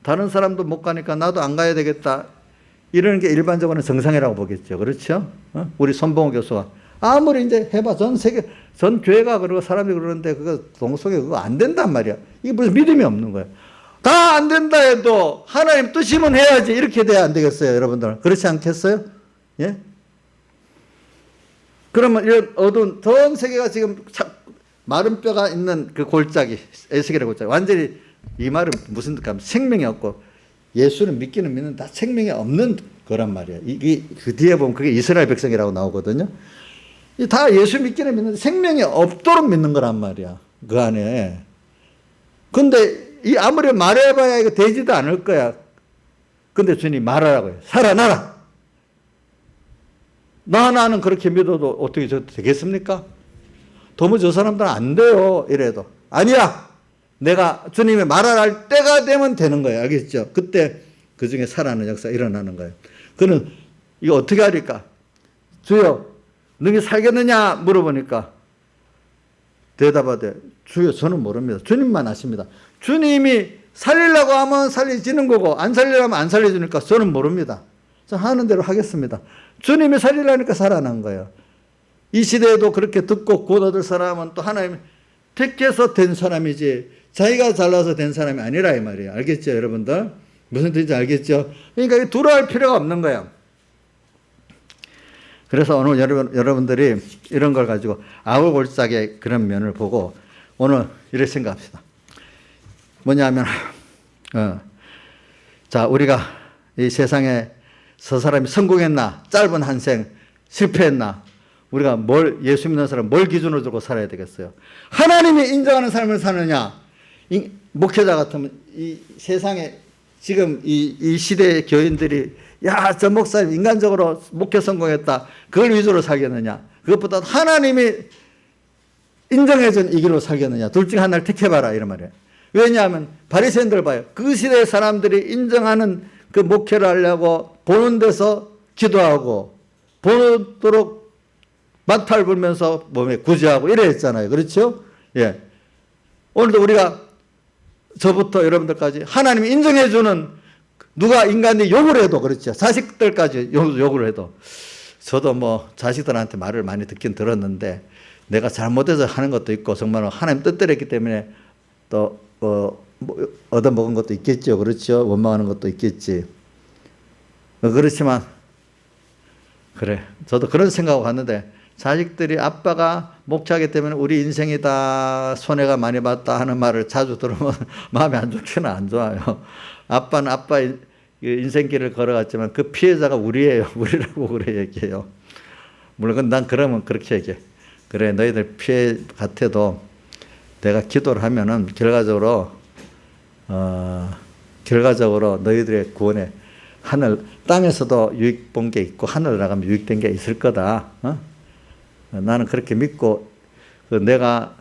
다른 사람도 못 가니까 나도 안 가야 되겠다. 이러는 게 일반적으로는 정상이라고 보겠죠. 그렇죠? 우리 손봉호 교수가 아무리 이제 해봐. 전 세계, 전 교회가 그러고 사람이 그러는데 그거 동성애 그거 안 된단 말이야. 이게 무슨 믿음이 없는 거야. 다 안 된다 해도 하나님 뜻이면 해야지. 이렇게 돼야 안 되겠어요. 여러분들. 그렇지 않겠어요? 예? 그러면 이런 어두운, 전 세계가 지금 마른 뼈가 있는 그 골짜기, 에스겔의 골짜기. 완전히 이 말은 무슨 뜻이냐면 생명이 없고 예수는 믿기는 믿는 다 생명이 없는 거란 말이야. 이게 그 뒤에 보면 그게 이스라엘 백성이라고 나오거든요. 다 예수 믿기는 믿는데 생명이 없도록 믿는 거란 말이야. 그 안에. 근데 이 아무리 말해봐야 이거 되지도 않을 거야. 근데 주님 말하라고요. 살아나라. 나는 그렇게 믿어도 어떻게 되겠습니까? 도무지 저 사람들은 안 돼요. 이래도. 아니야. 내가 주님의 말할 때가 되면 되는 거예요. 알겠죠? 그때 그 중에 살아나는 역사가 일어나는 거예요. 그는 이거 어떻게 하리까? 주여, 너희 살겠느냐? 물어보니까 대답하되 주여 저는 모릅니다. 주님만 아십니다. 주님이 살리려고 하면 살리지는 거고 안 살리려고 하면 안 살려주니까 저는 모릅니다. 저 하는 대로 하겠습니다. 주님이 살리려니까 살아난 거예요. 이 시대에도 그렇게 듣고 구원 얻을 사람은 또 하나님 택해서 된 사람이지 자기가 잘나서 된 사람이 아니라 이 말이에요. 알겠죠, 여러분들? 무슨 뜻인지 알겠죠? 그러니까 두려워할 필요가 없는 거예요. 그래서 오늘 여러분들이 이런 걸 가지고 아울골짜기의 그런 면을 보고 오늘 이렇게 생각합시다. 뭐냐면 자, 우리가 이 세상에 저 사람이 성공했나, 짧은 한 생 실패했나, 우리가 예수 믿는 사람 뭘 기준으로 두고 살아야 되겠어요? 하나님이 인정하는 삶을 사느냐? 목회자 같으면 이 세상에 지금 이 시대의 교인들이 야, 저 목사님 인간적으로 목회 성공했다. 그걸 위주로 살겠느냐? 그것보다 하나님이 인정해준 이 길로 살겠느냐? 둘 중에 하나를 택해봐라 이런 말이에요. 왜냐하면 바리새인들 봐요. 그 시대의 사람들이 인정하는 그 목회를 하려고 보는 데서 기도하고 보도록 만탈 불면서 몸에 구제하고 이래 했잖아요. 그렇죠? 예. 오늘도 우리가 저부터 여러분들까지 하나님이 인정해주는 누가 인간이 욕을 해도 그렇죠. 자식들까지 욕을 해도 저도 뭐 자식들한테 말을 많이 듣긴 들었는데 내가 잘못해서 하는 것도 있고 정말 하나님 뜻대로 했기 때문에 또 얻어먹은 것도 있겠죠. 그렇죠. 원망하는 것도 있겠지. 그렇지만 그래. 저도 그런 생각하고 갔는데 자식들이 아빠가 목회하기 때문에 우리 인생이 다 손해가 많이 봤다 하는 말을 자주 들으면 마음이 안 좋기는 안 좋아요. 아빠는 아빠의 인생길을 걸어갔지만 그 피해자가 우리예요. 우리라고 그래 얘기해요. 물론 난 그러면 그렇게 얘기해. 그래, 너희들 피해 같아도 내가 기도를 하면은 결과적으로 너희들의 구원에 땅에서도 유익 본 게 있고 하늘 나가면 유익된 게 있을 거다. 나는 그렇게 믿고 내가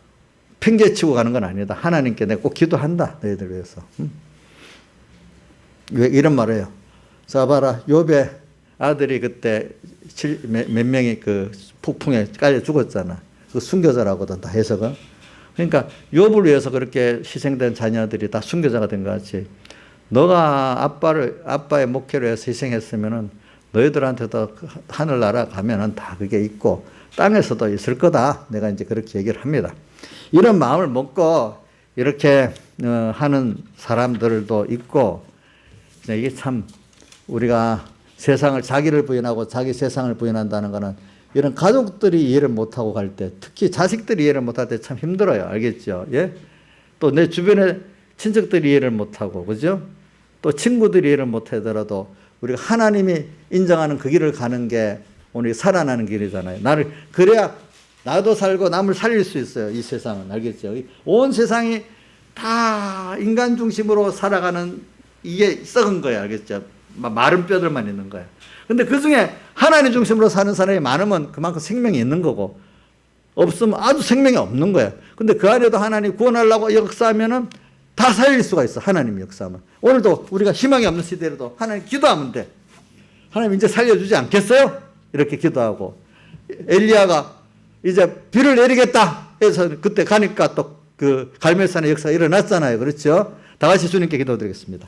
핑계치고 가는 건 아니다. 하나님께 내가 꼭 기도한다. 너희들 위해서. 왜 이런 말을 해요. 자 봐라. 욥의 아들이 그때 몇 명이 그 폭풍에 깔려 죽었잖아. 그 순교자라고도 다 해석은. 그러니까 욥을 위해서 그렇게 희생된 자녀들이 다 순교자가 된 것 같이 너가 아빠의 목회를 위해서 희생했으면은 너희들한테도 하늘나라 가면은 다 그게 있고 땅에서도 있을 거다. 내가 이제 그렇게 얘기를 합니다. 이런 마음을 먹고 이렇게 하는 사람들도 있고 이게 참 우리가 세상을 자기를 부인하고 자기 세상을 부인한다는 거는 이런 가족들이 이해를 못하고 갈 때 특히 자식들이 이해를 못할 때 참 힘들어요. 알겠죠? 예? 또 내 주변에 친척들이 이해를 못하고 그죠? 또 친구들이 이해를 못하더라도 우리가 하나님이 인정하는 그 길을 가는 게 오늘 살아나는 길이잖아요. 그래야 나도 살고 남을 살릴 수 있어요. 이 세상은. 알겠죠? 온 세상이 다 인간 중심으로 살아가는 이게 썩은 거예요. 알겠죠? 마른 뼈들만 있는 거예요. 근데 그 중에 하나님 중심으로 사는 사람이 많으면 그만큼 생명이 있는 거고 없으면 아주 생명이 없는 거예요. 근데 그 안에도 하나님 구원하려고 역사하면은 다 살릴 수가 있어. 하나님 역사하면. 오늘도 우리가 희망이 없는 시대에도 하나님 기도하면 돼. 하나님 이제 살려주지 않겠어요? 이렇게 기도하고 엘리야가 이제 비를 내리겠다 해서 그때 가니까 또 그 갈멜산의 역사가 일어났잖아요. 그렇죠? 다 같이 주님께 기도드리겠습니다.